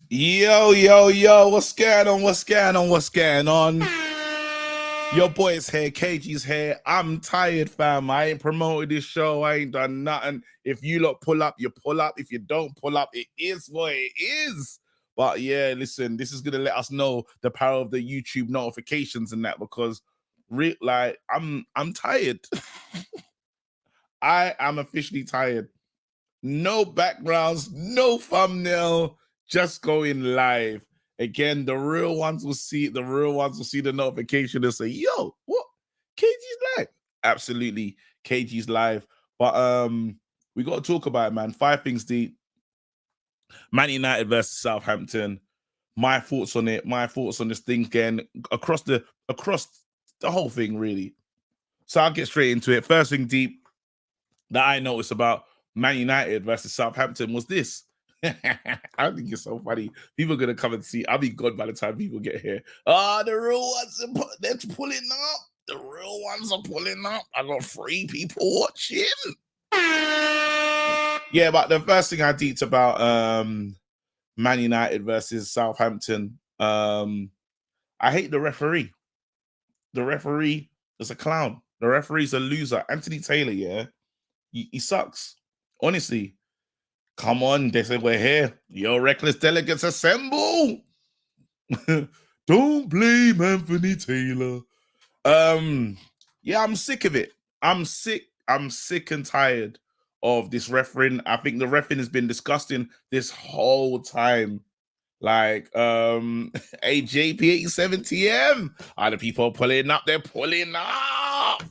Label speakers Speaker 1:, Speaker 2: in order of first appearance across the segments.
Speaker 1: Yo, yo, yo, what's going on? What's going on? What's going on? Your boy's here, KG's here. I'm tired, fam. I ain't promoted this show. I ain't done nothing. If you lot pull up, you pull up. If you don't pull up, it is what it is. But yeah, listen, this is gonna let us know the power of the YouTube notifications and that because I'm tired. I am officially tired. No backgrounds, no thumbnail, just going live. Again, the real ones will see the notification and say, yo, what? KG's live. Absolutely, KG's live. But we got to talk about it, man. 5 things deep. Man United versus Southampton. My thoughts on it, my thoughts on this thing again, across the whole thing, really. So I'll get straight into it. First thing deep that I noticed about Man United versus Southampton was this. I think it's so funny. People are gonna come and see. I'll be gone by the time people get here. The real ones they're pulling up. The real ones are pulling up. I got 3 people watching. Yeah, but the first thing I deeped about Man United versus Southampton, I hate the referee. The referee is a clown. The referee's a loser. Anthony Taylor, yeah, he sucks. Honestly, come on, they said we're here. Your reckless delegates assemble. Don't blame Anthony Taylor. Yeah, I'm sick of it. I'm sick and tired of this refereeing. I think the refereeing has been disgusting this whole time. Like, hey, JP87TM. Are the people pulling up? They're pulling up.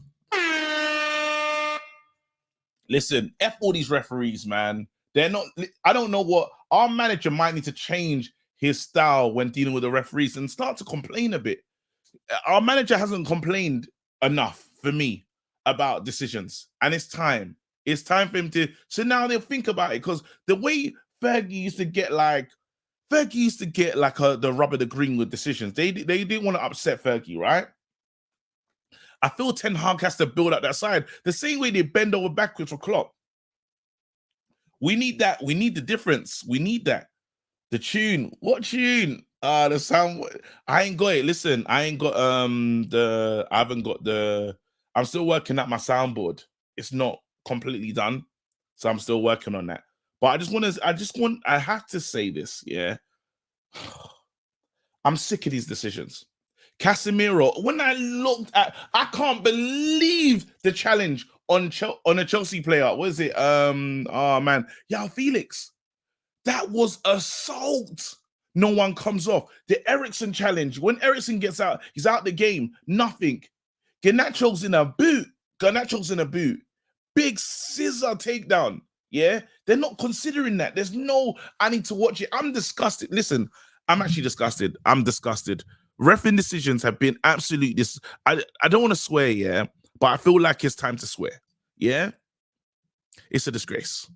Speaker 1: Listen, F all these referees, man. They're not, I don't know what, our manager might need to change his style when dealing with the referees and start to complain a bit. Our manager hasn't complained enough for me about decisions, and it's time. It's time for him to, so now they'll think about it, because the way Fergie used to get like the rubber the green with decisions. They didn't want to upset Fergie, right? I feel Ten Hag has to build up that side the same way they bend over backwards for Klopp. We need that. We need the difference. We need that. The tune. What tune? The sound. I ain't got it. Listen, I ain't got I haven't got the. I'm still working at my soundboard. It's not completely done, so I'm still working on that. But I have to say this, yeah. I'm sick of these decisions. Casemiro, when I looked at, I can't believe the challenge on a Chelsea player. What is it? Oh man, yeah, Felix. That was assault. No one comes off. The Ericsson challenge. When Ericsson gets out, he's out the game. Nothing. Garnacho's in a boot. Big scissor takedown. Yeah, they're not considering that. There's no, I need to watch it. I'm disgusted. Listen, I'm actually disgusted. I'm disgusted. Refereeing decisions have been absolute. I don't want to swear, yeah, but I feel like it's time to swear. Yeah, it's a disgrace.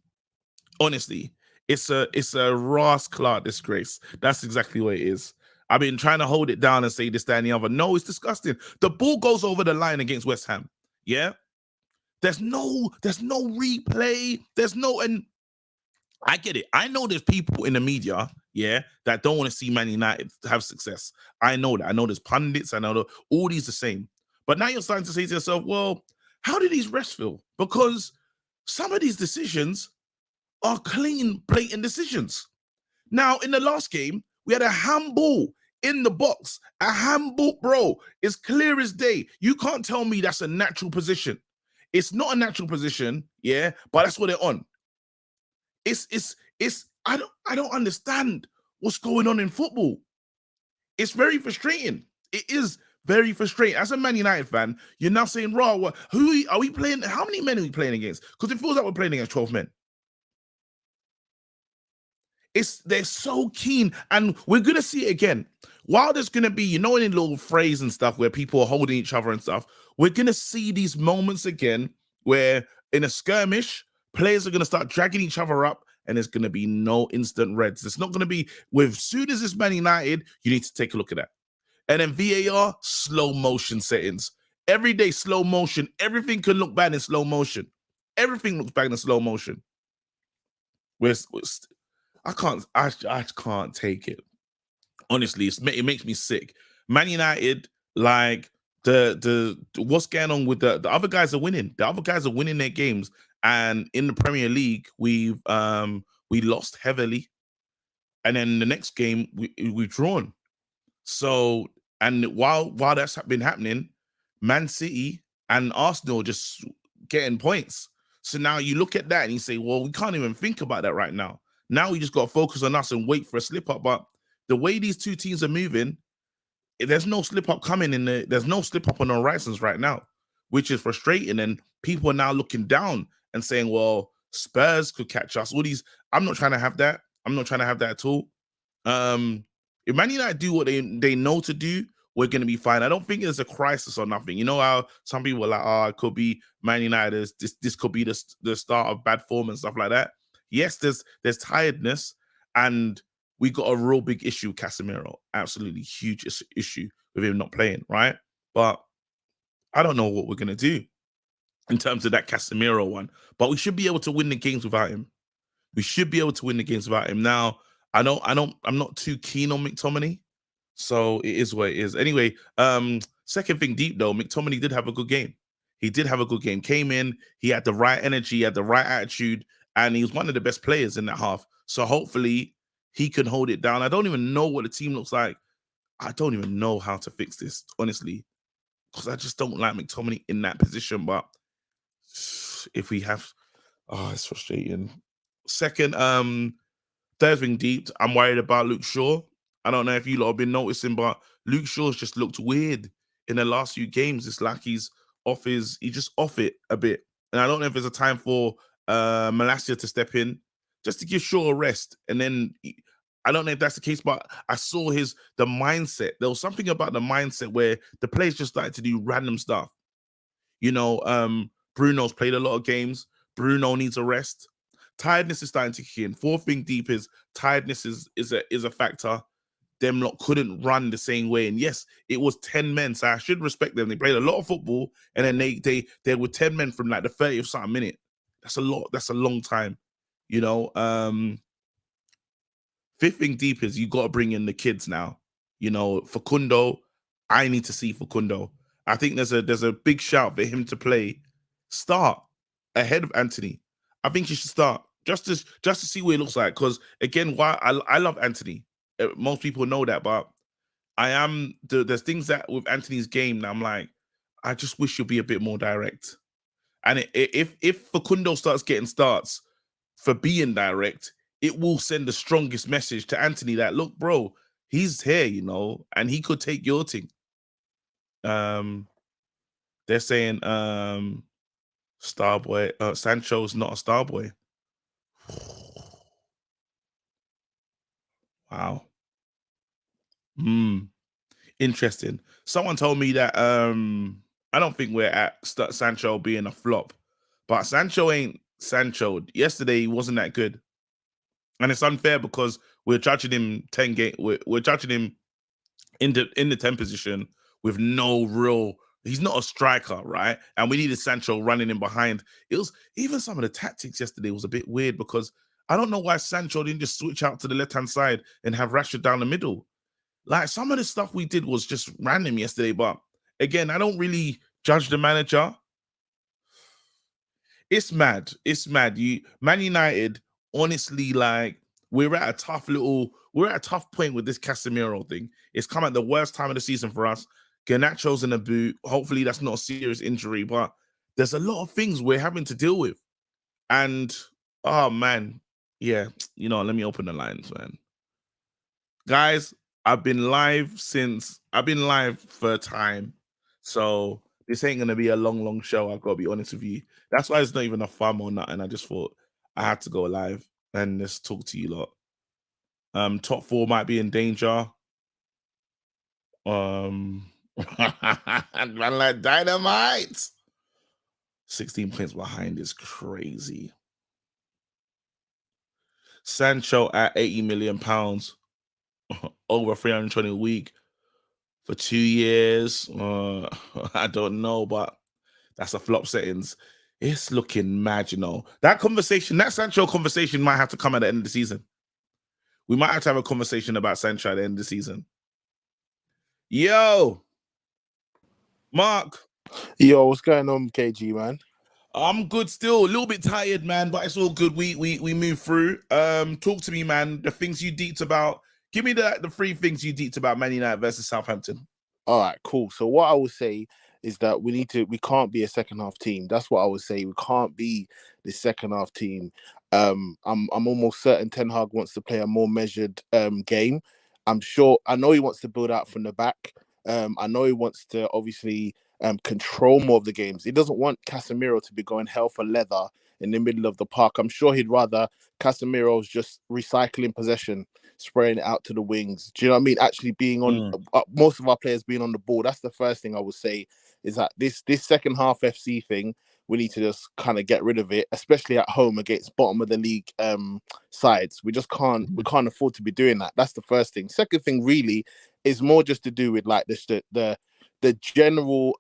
Speaker 1: Honestly, it's a rascal disgrace. That's exactly what it is. I've been trying to hold it down and say this, that, and the other. No, it's disgusting. The ball goes over the line against West Ham. Yeah, there's no replay. And I get it. I know there's people in the media, yeah, that don't want to see Man United have success. I know that. I know there's pundits. I know all these the same. But now you're starting to say to yourself, well, how do these refs feel? Because some of these decisions are clean, blatant decisions. Now, in the last game, we had a handball in the box. A handball, bro. It's clear as day. You can't tell me that's a natural position. It's not a natural position, yeah, but that's what they're on. I don't understand what's going on in football. It's very frustrating. It is very frustrating. As a Man United fan, you're now saying, "Raw, who are we playing? How many men are we playing against?" Because it feels like we're playing against 12 men. They're so keen, and we're gonna see it again. While there's gonna be, in a little phrase and stuff where people are holding each other and stuff, we're gonna see these moments again where in a skirmish, players are gonna start dragging each other up, and there's gonna be no instant reds. It's not gonna be with soon as it's Man United, you need to take a look at that. And then VAR, slow motion settings. Every day, slow motion. Everything can look bad in slow motion. Everything looks bad in slow motion. I can't take it. Honestly, it makes me sick. Man United, like what's going on with the other guys are winning. The other guys are winning their games, and in the Premier League, we lost heavily, and then the next game we've drawn. So, and while that's been happening, Man City and Arsenal just getting points. So now you look at that and you say, well, we can't even think about that right now. Now we just got to focus on us and wait for a slip up. But the way these two teams are moving, there's no slip up coming in there's no slip up on the horizons right now, which is frustrating. And people are now looking down and saying, well, Spurs could catch us. All these, I'm not trying to have that. I'm not trying to have that at all. If Man United do what they know to do, we're going to be fine. I don't think there's a crisis or nothing. You know how some people are like, oh, it could be Man United. This could be the start of bad form and stuff like that. Yes, there's tiredness, and we got a real big issue with Casemiro. Absolutely huge issue with him not playing, right? But I don't know what we're going to do in terms of that Casemiro one. But we should be able to win the games without him. We should be able to win the games without him. Now, I'm not too keen on McTominay, so it is what it is. Anyway, second thing deep though, McTominay did have a good game. He did have a good game. Came in, he had the right energy, he had the right attitude, and he was one of the best players in that half. So hopefully he can hold it down. I don't even know what the team looks like. I don't even know how to fix this, honestly, because I just don't like McTominay in that position. But if we have, oh, it's frustrating. Second, third thing deep, I'm worried about Luke Shaw. I don't know if you lot have been noticing, but Luke Shaw's just looked weird in the last few games. It's like he just off it a bit. And I don't know if there's a time for Malacia to step in just to give Shaw a rest. And then I don't know if that's the case, but I saw the mindset. There was something about the mindset where the players just started to do random stuff. You know, Bruno's played a lot of games. Bruno needs a rest. Tiredness is starting to kick in. Fourth thing deep is tiredness is a factor. Them lot couldn't run the same way. And yes, it was 10 men. So I should respect them. They played a lot of football, and then they were 10 men from like the 30th something minute. That's a lot. That's a long time. You know, fifth thing deep is you got to bring in the kids now. You know, Facundo, I need to see Facundo. I think there's a big shout for him to play. Start ahead of Anthony. I think he should start just to see what it looks like. Because again, why I love Anthony. Most people know that, but there's things that with Anthony's game that I'm like, I just wish you'll be a bit more direct. And if Facundo starts getting starts for being direct, it will send the strongest message to Anthony that, look, bro, he's here, you know, and he could take your thing. They're saying Starboy, Sancho's not a Starboy. Wow. Interesting. Someone told me that I don't think we're at Sancho being a flop, but Sancho ain't Sancho. Yesterday he wasn't that good, and it's unfair because we're judging him 10 game. We're judging him in the 10 position with no real. He's not a striker, right? And we needed Sancho running in behind. It was even some of the tactics yesterday was a bit weird because I don't know why Sancho didn't just switch out to the left hand side and have Rashford down the middle. Like some of the stuff we did was just random yesterday, but again, I don't really judge the manager. It's mad. It's mad. Man United, honestly, like we're at a tough point with this Casemiro thing. It's come at the worst time of the season for us. Garnacho's in a boot. Hopefully, that's not a serious injury, but there's a lot of things we're having to deal with. And oh man, yeah, you know, let me open the lines, man. Guys, I've been live for a time. So this ain't gonna be a long show. I've got to be honest with you. That's why it's not even a fun or nothing. I just thought I had to go live and just talk to you lot. Top four might be in danger. Man like dynamite. 16 points behind is crazy. Sancho at 80 million pounds, over 320 a week for 2 years. I don't know, but that's a flop settings. It's looking mad, you know. That Sancho conversation might have to come at the end of the season. We might have to have a conversation about Sancho at the end of the season. Yo, Mark.
Speaker 2: Yo, what's going on, KG, man?
Speaker 1: I'm good still. A little bit tired, man, but it's all good. We move through. Talk to me, man. The things you deeped about. Give me the 3 things you deeped about Man United versus Southampton.
Speaker 2: All right, cool. So what I would say is that we can't be a second half team. That's what I would say. We can't be the second half team. I'm almost certain Ten Hag wants to play a more measured game. I know he wants to build out from the back. I know he wants to obviously control more of the games. He doesn't want Casemiro to be going hell for leather in the middle of the park. I'm sure he'd rather Casemiro's just recycling possession, spraying it out to the wings. Do you know what I mean? Actually being on most of our players being on the ball. That's the first thing I would say, is that this second half FC thing, we need to just kind of get rid of it, especially at home against bottom of the league sides. We can't afford to be doing that. That's the first thing. Second thing really is more just to do with like the general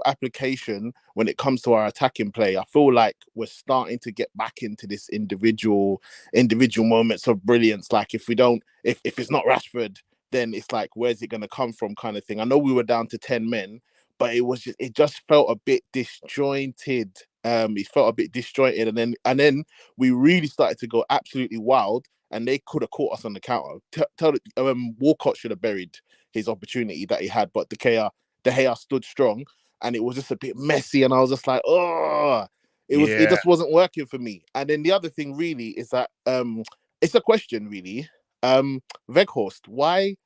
Speaker 2: application when it comes to our attacking play. I feel like we're starting to get back into this individual moments of brilliance. Like if it's not Rashford, then it's like, where's it going to come from, kind of thing. I know we were down to 10 men, but it just felt a bit disjointed. It felt a bit disjointed, and then we really started to go absolutely wild, and they could have caught us on the counter. Walcott should have buried his opportunity that he had, but De Gea stood strong, and it was just a bit messy, and I was just like, oh, it just wasn't working for me. And then the other thing really is that it's a question really. Weghorst, why?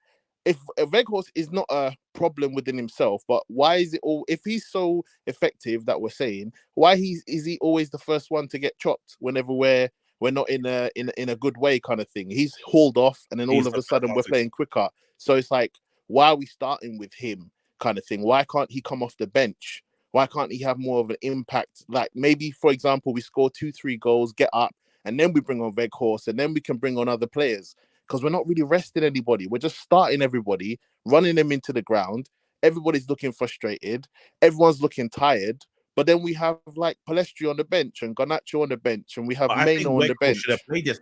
Speaker 2: If Weghorst is not a problem within himself, but why is it all? If he's so effective that we're saying, why is he always the first one to get chopped whenever we're not in a good way, kind of thing? He's hauled off, and then all of a sudden we're playing quicker. So it's like, why are we starting with him, kind of thing? Why can't he come off the bench? Why can't he have more of an impact? Like maybe, for example, we score 2-3 goals, get up, and then we bring on Weghorst, and then we can bring on other players. Because we're not really resting anybody. We're just starting everybody, running them into the ground. Everybody's looking frustrated. Everyone's looking tired. But then we have like Palestri on the bench and Garnacho on the bench, and we have Maino on the bench.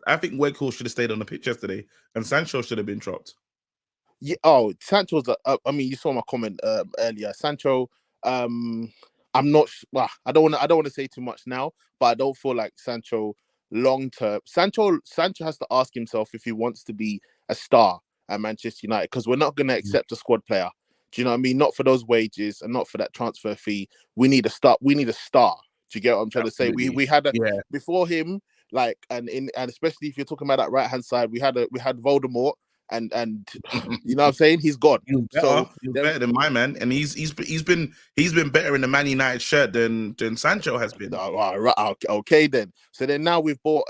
Speaker 1: I think Weghorst should have stayed on the pitch yesterday, and Sancho should have been dropped.
Speaker 2: Yeah. Sancho's. I mean, you saw my comment earlier. Sancho. I'm not. Well, I don't want to say too much now, but I don't feel like Sancho. Long term, Sancho has to ask himself if he wants to be a star at Manchester United, because we're not going to accept a squad player. Do you know what I mean? Not for those wages and not for that transfer fee. We need a star. Do you get what I'm trying to say? We had before him, like, and especially if you're talking about that right hand side, we had Voldemort. And you know what I'm saying? He's gone.
Speaker 1: He's better than my man, and he's been better in the Man United shirt than Sancho has been.
Speaker 2: Okay then. So then now we've bought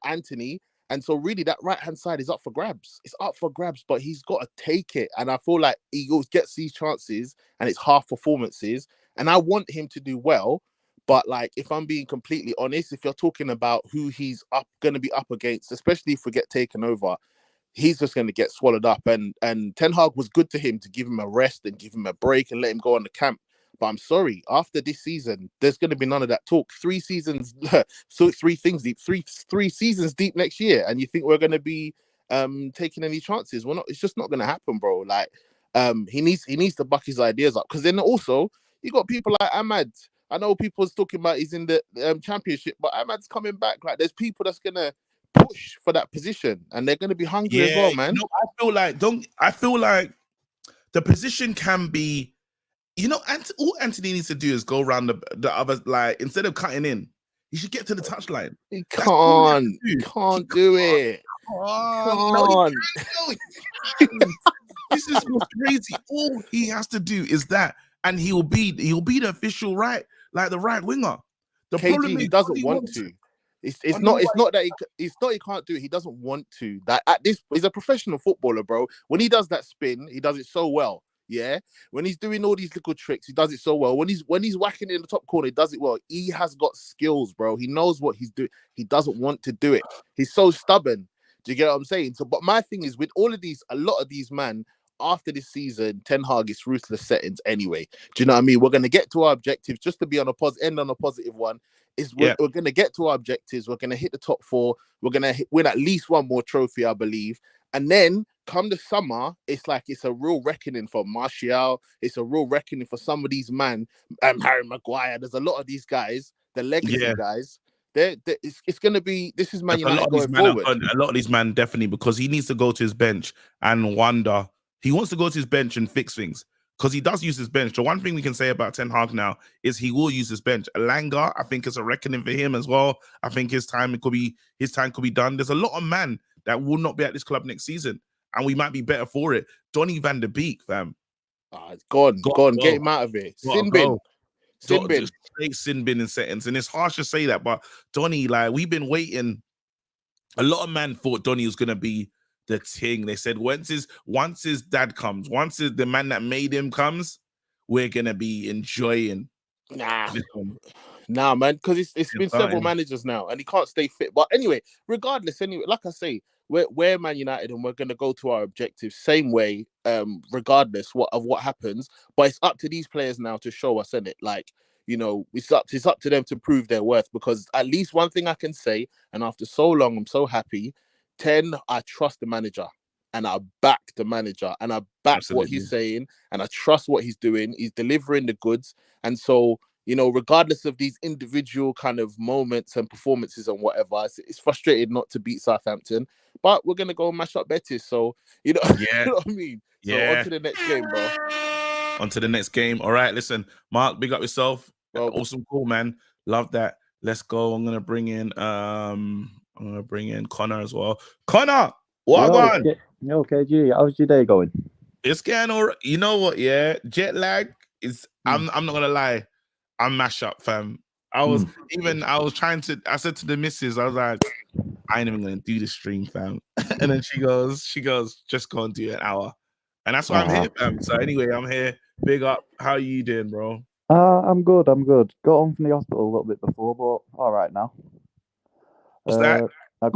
Speaker 2: Anthony, and so really that right hand side is up for grabs. It's up for grabs, but he's got to take it. And I feel like he gets these chances, and it's half performances. And I want him to do well, but like if I'm being completely honest, if you're talking about who he's going to be up against, especially if we get taken over, he's just going to get swallowed up. And Ten Hag was good to him to give him a rest and give him a break and let him go on the camp. But I'm sorry, after this season, there's going to be none of that talk. 3 seasons, so 3 things deep, three seasons deep next year, and you think we're going to be taking any chances? We're not. It's just not going to happen, bro. Like he needs to buck his ideas up, because then also you got people like Ahmad. I know people's talking about he's in the championship, but Ahmad's coming back. Like there's people that's going to push for that position, and they're going to be hungry as well, man.
Speaker 1: I feel like the position can be, all Anthony needs to do is go around the other, like, instead of cutting in, he should get to the touchline.
Speaker 2: He can't do it.
Speaker 1: This is what's crazy. All he has to do is that, and he'll be the official right winger. The problem is
Speaker 2: he doesn't want to. It's not that he can't do it. He doesn't want to. That he's a professional footballer, bro. When he does that spin, he does it so well. Yeah. When he's doing all these little tricks, he does it so well. When he's whacking in the top corner, he does it well. He has got skills, bro. He knows what he's doing. He doesn't want to do it. He's so stubborn. Do you get what I'm saying? So, but my thing is, with all of these, a lot of these men after this season, Ten Hag is ruthless settings anyway. Do you know what I mean? We're going to get to our objectives. Just to be on a end on a positive one, is we're going to get to our objectives. We're going to hit the top 4. We're going to win at least one more trophy, I believe. And then come the summer, it's like it's a real reckoning for Martial. It's a real reckoning for some of these Harry Maguire. There's a lot of these guys, the legacy guys. It's going to be, this is Man United going forward.
Speaker 1: A lot of these man definitely, because he needs to go to his bench and wonder. He wants to go to his bench and fix things, because he does use his bench. The one thing we can say about Ten Hag now is he will use his bench. Elanga, I think it's a reckoning for him as well. I think his time could be done. There's a lot of men that will not be at this club next season, and we might be better for it. Donny van der Beek, fam.
Speaker 2: It's gone. Get him out of it. Sin bin.
Speaker 1: Straight sin bin in settings. And it's harsh to say that, but Donny, like, we've been waiting. A lot of men thought Donny was gonna be the thing. They said once his dad comes, the man that made him comes, we're gonna be enjoying.
Speaker 2: Nah, man, because it's been several managers now, and he can't stay fit. But anyway, regardless, like I say, we're Man United, and we're gonna go to our objectives same way, regardless of what happens. But it's up to these players now to show us, isn't it? Like, you know, it's up to them to prove their worth. Because at least one thing I can say, and after so long, I'm so happy. 10, I trust the manager, and I back the manager, and I back what he's saying, and I trust what he's doing. He's delivering the goods, and so, you know, regardless of these individual kind of moments and performances and whatever, it's frustrating not to beat Southampton, but we're gonna go mash up Betis. So, you know, you know what I mean. So on to the next game, bro.
Speaker 1: On to the next game. All right, listen, Mark, big up yourself. Bro, awesome call, man. Love that. Let's go. I'm gonna bring in Connor as well. Connor, what on?
Speaker 3: Okay, G. How's your day going?
Speaker 1: It's getting all right. You know what? Yeah, jet lag is. I'm not gonna lie. I'm mash up, fam. I said to the missus, I was like, I ain't even gonna do the stream, fam. And then she goes, just go and do an hour. And that's why I'm here, fam. So anyway, I'm here. Big up. How you doing, bro?
Speaker 3: I'm good. Got home from the hospital a little bit before, but all right now.
Speaker 1: What's that?
Speaker 3: I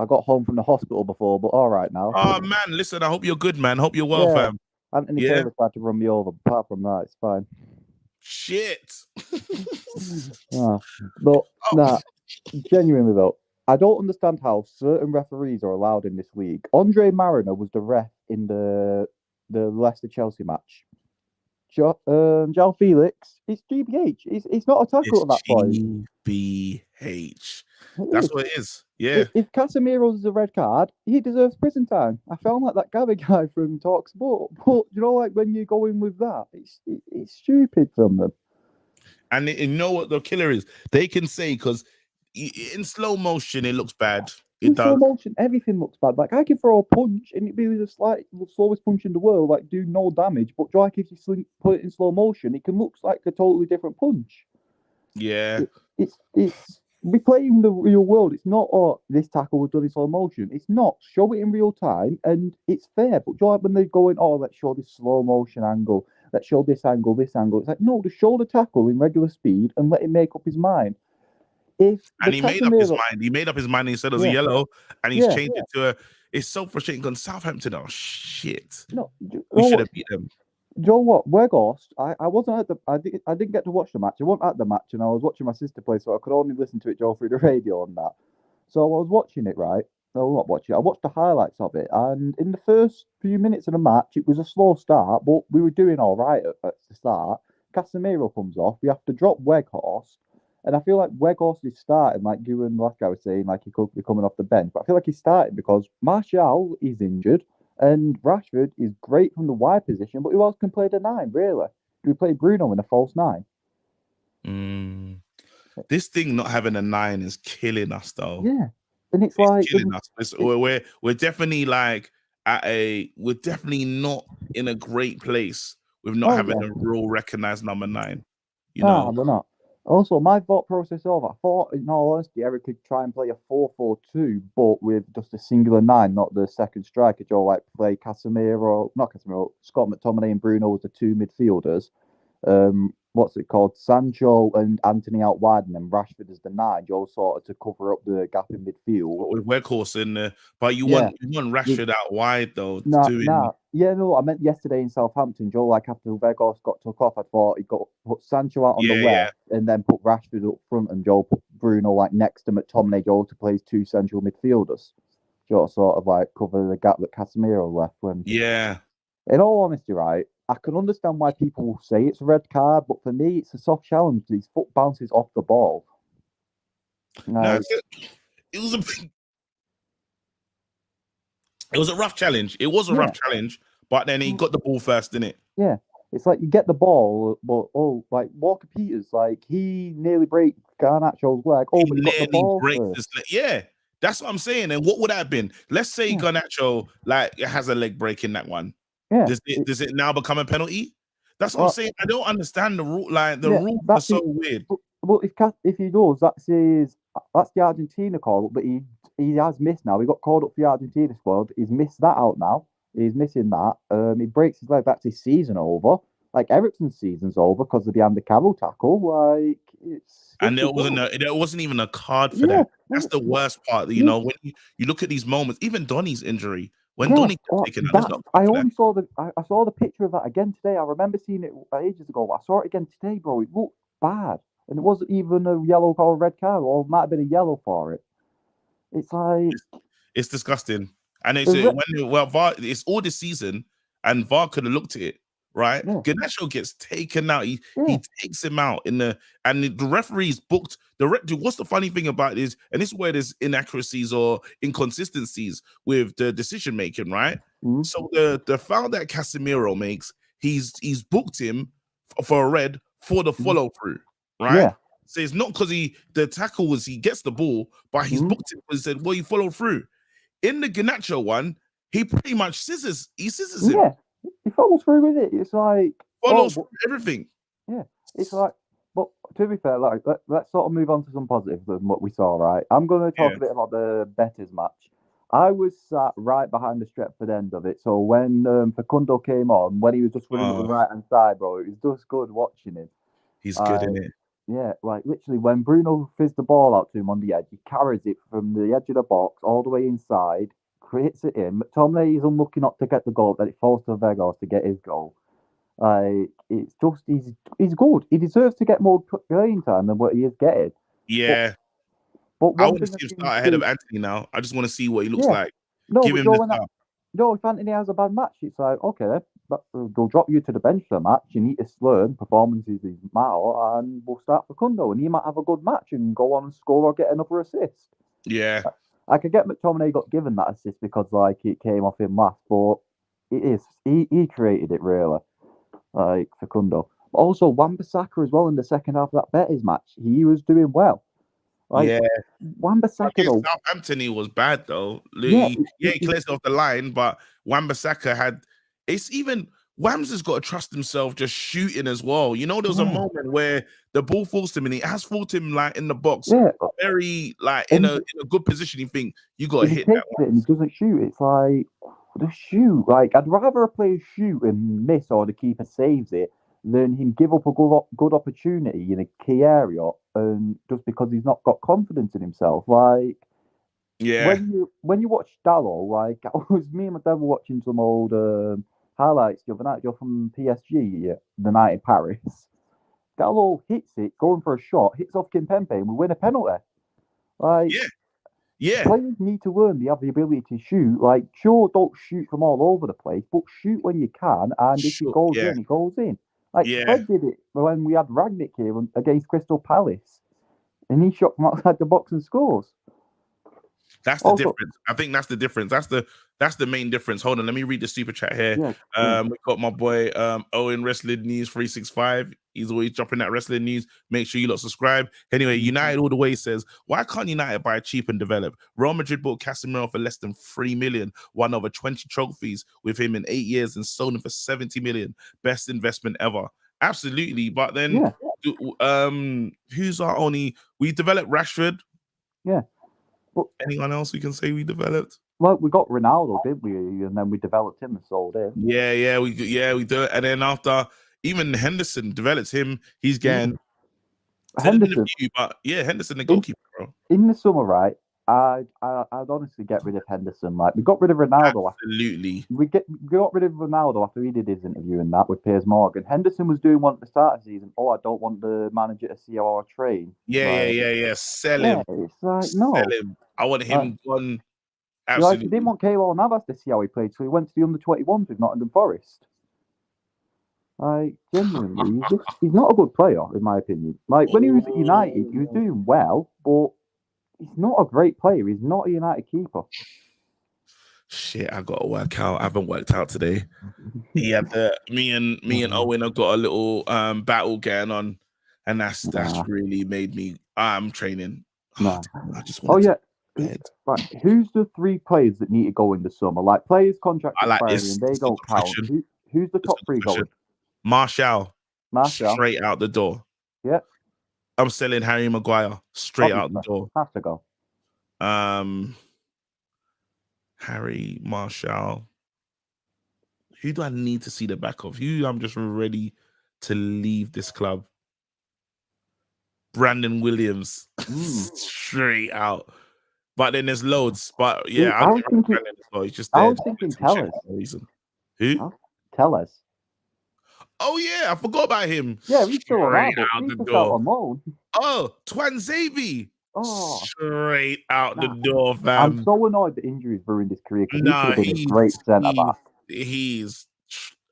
Speaker 3: got home from the hospital before, but all right now.
Speaker 1: Oh man, listen, I hope you're good, man. Hope you're well, fam.
Speaker 3: Anthony Taylor tried to run me over. Apart from that, it's fine.
Speaker 1: Shit.
Speaker 3: Genuinely though, I don't understand how certain referees are allowed in this league. Andre Mariner was the ref in the Leicester Chelsea match. João Felix, it's GBH. It's not a tackle at that point.
Speaker 1: GBH. That's what it is. Yeah.
Speaker 3: If Casemiro's a red card, he deserves prison time. I felt like that Gabby guy from Talks Sport. But you know, like when you go in with that, it's stupid from them.
Speaker 1: And you know what the killer is? They can say, because in slow motion it looks bad.
Speaker 3: In slow motion, everything looks bad. Like I can throw a punch and it'd be the slowest punch in the world, like do no damage. But like if you put it in slow motion, it can look like a totally different punch.
Speaker 1: Yeah,
Speaker 3: it's we play in the real world. It's not this tackle was done in slow motion. It's not. Show it in real time and it's fair. But like when they're going, let's show this slow motion angle. Let's show this angle. It's like no, just show the tackle in regular speed and let him make up his mind.
Speaker 1: He made up his mind. He made up his mind. And he said it was a yellow, and he's changed it to a. It's so frustrating because Southampton. Oh shit!
Speaker 3: No,
Speaker 1: we should have beat them.
Speaker 3: Do you know what? Weghorst. I wasn't at the. I didn't get to watch the match. I wasn't at the match, and I was watching my sister play, so I could only listen to it through the radio and that. So I was watching it, right? No, not watching it. I watched the highlights of it, and in the first few minutes of the match, it was a slow start, but we were doing all right at the start. Casemiro comes off. We have to drop Weghorst. And I feel like Weghorst is starting, like you and Laska was saying, like he could be coming off the bench. But I feel like he's starting because Martial is injured and Rashford is great from the wide position. But who else can play the 9, really? Do we play Bruno in a false 9?
Speaker 1: This thing not having a 9 is killing us, though.
Speaker 3: Yeah. And it's like...
Speaker 1: killing us. We're definitely like we're definitely not in a great place with not having a real recognized number 9. You know?
Speaker 3: We're not. Also, my thought process over. I thought, in all honesty, Eric could try and play a 4-4-2, but with just a singular 9, not the second striker. Joe, like play Scott McTominay and Bruno as the 2 midfielders. What's it called? Sancho and Anthony out wide, and then Rashford as the 9. Joe sort of to cover up the gap in midfield.
Speaker 1: With Weghorst in there, but you want Rashford out wide though.
Speaker 3: Yeah, no, I meant yesterday in Southampton. Joe, like after Vegas got took off, I thought he put Sancho out on the
Speaker 1: Yeah,
Speaker 3: left and then put Rashford up front, and Joe put Bruno like next to McTominay. Joe to play as two central midfielders. Joe sort of like cover the gap that Casemiro left. When,
Speaker 1: yeah.
Speaker 3: in all honesty, right, I can understand why people will say it's a red card, but for me, it's a soft challenge. His foot bounces off the ball.
Speaker 1: No,
Speaker 3: Like,
Speaker 1: it was a rough challenge. It was a rough challenge, but then he got the ball first, didn't it?
Speaker 3: yeah, it's like you get the ball, but like Walker Peters, like he nearly break Garnacho's leg. Oh,
Speaker 1: He
Speaker 3: but he got the
Speaker 1: nearly
Speaker 3: ball
Speaker 1: breaks
Speaker 3: first.
Speaker 1: this leg. Yeah, that's what I'm saying. And what would that have been? Let's say Garnacho like has a leg break in that one.
Speaker 3: Yeah,
Speaker 1: Does it now become a penalty? That's what I'm saying. I don't understand the rule. Like the
Speaker 3: yeah,
Speaker 1: rules are
Speaker 3: that's
Speaker 1: so
Speaker 3: it.
Speaker 1: weird.
Speaker 3: But if he does, that's the Argentina call. But he has missed now. He got called up for the Argentina squad. He's missed that out now. He's missing that. He breaks his leg. That's his season over. Like Ericsson's season's over because of the Andy Carroll tackle. Like
Speaker 1: And there wasn't even a card for
Speaker 3: yeah,
Speaker 1: that. That's the worst part. You
Speaker 3: yeah,
Speaker 1: know, when you look at these moments, even Donny's injury, when
Speaker 3: yeah.
Speaker 1: Donny got taken out, there's
Speaker 3: That
Speaker 1: not
Speaker 3: I
Speaker 1: card for that.
Speaker 3: only saw I saw the picture of that again today. I remember seeing it ages ago. But I saw it again today, bro. It looked bad, and it wasn't even a yellow or a red card, or it might have been a yellow for it. It's like
Speaker 1: It's disgusting. And it's
Speaker 3: the
Speaker 1: VAR, it's all this season, and VAR could have looked at it, right?
Speaker 3: yeah,
Speaker 1: Garnacho gets taken out. He
Speaker 3: yeah.
Speaker 1: takes him out and the referees booked what's the funny thing about this, and this is where there's inaccuracies or inconsistencies with the decision making, right?
Speaker 3: Mhm.
Speaker 1: So the foul that Casemiro makes, he's booked him for a red for the follow through, right?
Speaker 3: Yeah.
Speaker 1: So it's not because the tackle was he gets the ball, but he's booked it because he said, well, you follow through. In the Garnacho one, he pretty much scissors him.
Speaker 3: Yeah, he follows through with it. It's like
Speaker 1: Follows through everything.
Speaker 3: Yeah, it's like. But to be fair, like let's sort of move on to some positives than what we saw. Right, I'm going to talk a bit about the Betis match. I was sat right behind the Stretford end of it, so when Facundo came on, when he was just running up the right hand side, bro, it was just good watching him.
Speaker 1: He's good in it.
Speaker 3: Yeah, like literally when Bruno fizzed the ball out to him on the edge, he carries it from the edge of the box all the way inside, hits it in. McTominay is unlucky not to get the goal, then it falls to Vegas to get his goal. It's just he's good. He deserves to get more playing time than what he is getting.
Speaker 1: Yeah.
Speaker 3: But
Speaker 1: I
Speaker 3: one
Speaker 1: want to
Speaker 3: thing
Speaker 1: see him start ahead of Anthony now. I just want to see what he looks like.
Speaker 3: No,
Speaker 1: Give
Speaker 3: but
Speaker 1: him
Speaker 3: Joe,
Speaker 1: the start.
Speaker 3: no, if Anthony has a bad match, it's like, okay, they'll drop you to the bench for a match. You need to learn performances matter, and we'll start for Kundo, and he might have a good match and go on and score or get another assist.
Speaker 1: Yeah.
Speaker 3: I could get McTominay got given that assist because like it came off him last, but he created it really, like Facundo. Also, Wan-Bissaka as well in the second half of that Betis match, he was doing well. Like, Wan-Bissaka though.
Speaker 1: Southampton, he was bad though.
Speaker 3: Yeah,
Speaker 1: he clears off the line, but Wan-Bissaka had. It's even Wams has got to trust himself just shooting as well. You know, there was a moment where the ball falls to him and it has fallen to him like in the box, very like in a good position. You think you got to hit that one.
Speaker 3: And he doesn't shoot. It's like the shoot. Like I'd rather a player shoot and miss or the keeper saves it than him give up a good opportunity in a key area and just because he's not got confidence in himself. Like when you watch Dallo, like I was me and my dad were watching some old highlights the other night. You're from PSG the night in Paris. Gallo hits it, going for a shot, hits off Kimpembe, and we win a penalty. Like, players need to learn they have the ability to shoot. Like, sure, don't shoot from all over the place, but shoot when you can, and if it goes in, it goes in. Like, Fred did it when we had Ragnick here against Crystal Palace, and he shot from outside the box and scores.
Speaker 1: That's the difference. I think that's the difference. That's the main difference. Hold on, let me read the super chat here. We got my boy Owen Wrestling News 365. He's always dropping that wrestling news. Make sure you lot subscribe. Anyway, United all the way says, why can't United buy cheap and develop? Real Madrid bought Casemiro for less than 3 million, won over 20 trophies with him in 8 years and sold him for 70 million. Best investment ever. Absolutely. But then who's our only we developed Rashford?
Speaker 3: Yeah.
Speaker 1: But anyone else we can say we developed?
Speaker 3: Well, we got Ronaldo, didn't we? And then we developed him and sold him.
Speaker 1: Yeah, we do it. And then after even Henderson develops him, he's getting
Speaker 3: Henderson.
Speaker 1: Henderson the goalkeeper, bro.
Speaker 3: In the summer, right? I'd honestly get rid of Henderson. Like we got rid of Ronaldo.
Speaker 1: Absolutely.
Speaker 3: We got rid of Ronaldo after he did his interview and that with Piers Morgan. Henderson was doing one at the start of the season. Oh, I don't want the manager to see how I train.
Speaker 1: Yeah. Sell
Speaker 3: Yeah,
Speaker 1: him.
Speaker 3: it's like no.
Speaker 1: Sell him. I want him gone.
Speaker 3: Like
Speaker 1: Absolutely.
Speaker 3: he didn't want Keylor Navas to see how he played, so he went to the under-21s with Nottingham Forest. Like genuinely, he's not a good player in my opinion. Like when he was at United, he was doing well, but he's not a great player. He's not a United keeper.
Speaker 1: Shit, I gotta work out. I haven't worked out today. Yeah, me and Owen have got a little battle going on, and that's really made me. I'm training.
Speaker 3: No.
Speaker 1: I just want.
Speaker 3: Right. Who's the 3 players that need to go in the summer? Like players' contracts expiring, and they don't count. Who's the top 3 going?
Speaker 1: Martial, straight out the door.
Speaker 3: Yeah.
Speaker 1: I'm selling Harry Maguire straight out the door.
Speaker 3: Has to go.
Speaker 1: Harry, Martial. Who do I need to see the back of? Who I'm just ready to leave this club? Brandon Williams, straight out. But then there's loads. But yeah,
Speaker 3: I was thinking.
Speaker 1: He's just there.
Speaker 3: I was thinking Tellers.
Speaker 1: Who?
Speaker 3: Tellers.
Speaker 1: Oh yeah, I forgot about him.
Speaker 3: Yeah, he's still around.
Speaker 1: Out the door. Oh, Twanzebe. Oh, straight out the door, fam.
Speaker 3: I'm so annoyed that injuries ruined his career because he's a great centre back.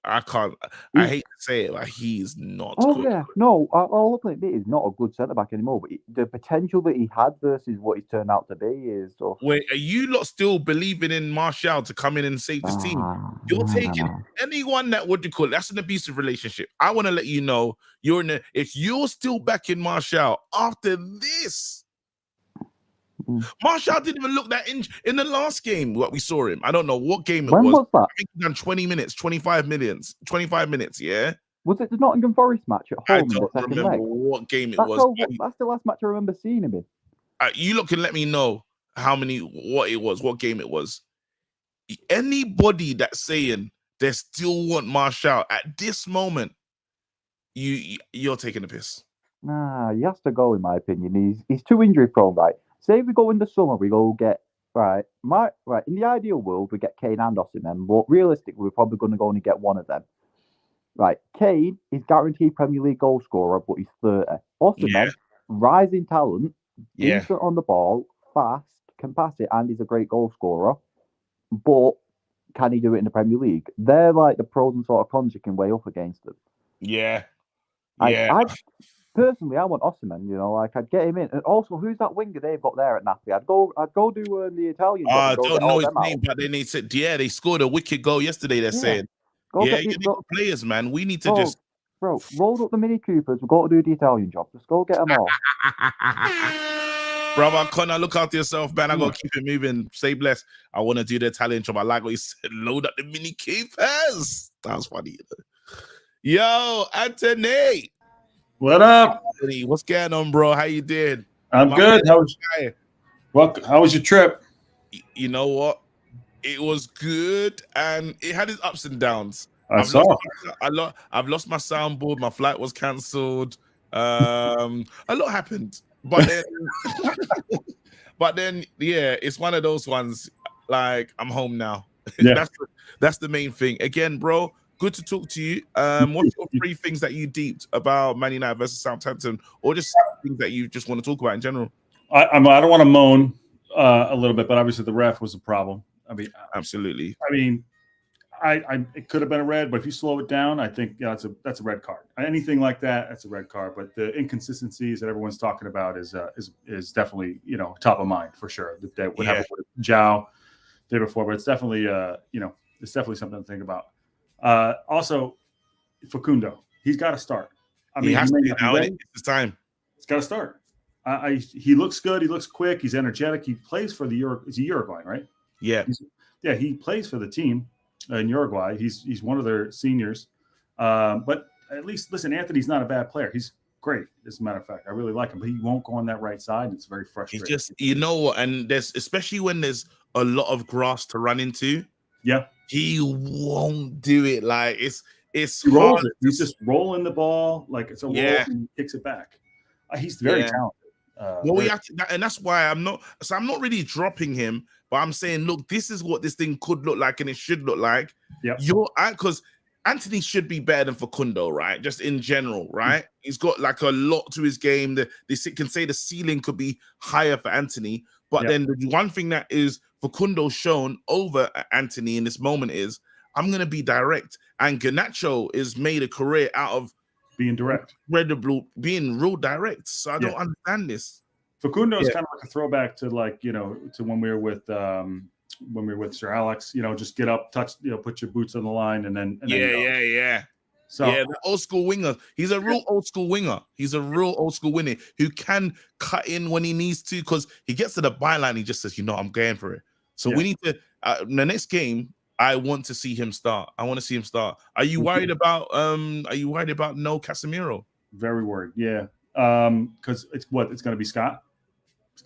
Speaker 1: I hate to say it, but he's not good.
Speaker 3: Yeah. No, I'll openly admit he's not a good centre back anymore, but the potential that he had versus what he's turned out to be is tough.
Speaker 1: Wait, are you lot still believing in Martial to come in and save this team? You're taking anyone that that's an abusive relationship. I want to let you know if you're still backing Martial after this. Martial didn't even look that in the last game. What we saw him, I don't know what game it was.
Speaker 3: When was that?
Speaker 1: I think he done 20 minutes, 25 minutes. Yeah.
Speaker 3: Was it the Nottingham Forest match at home?
Speaker 1: I don't remember what game it was.
Speaker 3: That's the last match I remember seeing him in.
Speaker 1: You lot can let me know what it was, what game it was. Anybody that's saying they still want Martial at this moment, you're taking the piss.
Speaker 3: Nah, he has to go in my opinion. He's too injury prone, right? Say if we go in the summer, we go get in the ideal world, we get Kane and Osimhen, but realistically, we're probably going to only get one of them. Right, Kane is guaranteed Premier League goal scorer, but he's 30. Osimhen, rising talent, decent on the ball, fast, can pass it, and he's a great goal scorer. But can he do it in the Premier League? They're like the pros and sort of cons you can weigh up against them.
Speaker 1: Yeah.
Speaker 3: Personally, I want Osimhen. I'd get him in. And also, who's that winger they've got there at Napoli? I'd go do the Italian.
Speaker 1: I don't know his name, but then they said, they scored a wicked goal yesterday. They're saying, players, man. We need to
Speaker 3: roll up the Mini Coopers. We've got to do the Italian job. Just go get them all.
Speaker 1: Brother Connor, look after yourself, man. I gotta keep it moving. Stay blessed. I want to do the Italian job. I like what he said. Load up the Mini Coopers. That was funny. Yo, Anthony.
Speaker 4: What up?
Speaker 1: What's going on, bro? How you doing?
Speaker 4: I'm good. How was your trip?
Speaker 1: You know what? It was good, and it had its ups and downs. I've lost my soundboard. My flight was cancelled. A lot happened, but then, it's one of those ones. Like I'm home now.
Speaker 4: Yeah.
Speaker 1: that's the main thing. Again, bro. Good to talk to you. What's your 3 things that you deeped about Man United versus Southampton, or just things that you just want to talk about in general?
Speaker 4: I don't want to moan a little bit, but obviously the ref was a problem. I mean,
Speaker 1: absolutely.
Speaker 4: I mean, it could have been a red, but if you slow it down, I think that's a red card. Anything like that, that's a red card. But the inconsistencies that everyone's talking about is definitely top of mind for sure. What happened with Zhao the day before, but it's definitely it's definitely something to think about. Also, Facundo, he's got to start. I mean,
Speaker 1: it's time.
Speaker 4: It's got to start. He looks good. He looks quick. He's energetic. He plays for the Uruguay, right?
Speaker 1: Yeah.
Speaker 4: He plays for the team in Uruguay. He's one of their seniors. But at least, listen, Anthony's not a bad player. He's great, as a matter of fact. I really like him, but he won't go on that right side. It's very frustrating.
Speaker 1: It's just, and there's, especially when there's a lot of grass to run into.
Speaker 4: Yeah.
Speaker 1: He won't do it. Like it's
Speaker 4: he rolls it. He's just rolling the ball like it's a roll and he kicks it back. He's very talented.
Speaker 1: Well, we have to, and that's why I'm not really dropping him, but I'm saying, look, this is what this thing could look like, and it should look like.
Speaker 4: Yeah,
Speaker 1: because Anthony should be better than Facundo, right? Just in general, right? He's got like a lot to his game. They can say the ceiling could be higher for Anthony, but then the one thing that is Facundo shown over Anthony in this moment is I'm gonna be direct, and Garnacho is made a career out of
Speaker 4: being direct,
Speaker 1: being real direct. So I don't understand this.
Speaker 4: Facundo is kind of like a throwback to to when we were with Sir Alex. Just get up, touch, put your boots on the line, and then So
Speaker 1: the old school winger. He's a real old school winger. He's a real old school winner who can cut in when he needs to, because he gets to the byline. He just says, I'm going for it. So we need to. The next game, I want to see him start. I want to see him start. Are you worried about? No Casemiro?
Speaker 4: Very worried. Yeah. Because it's going to be Scott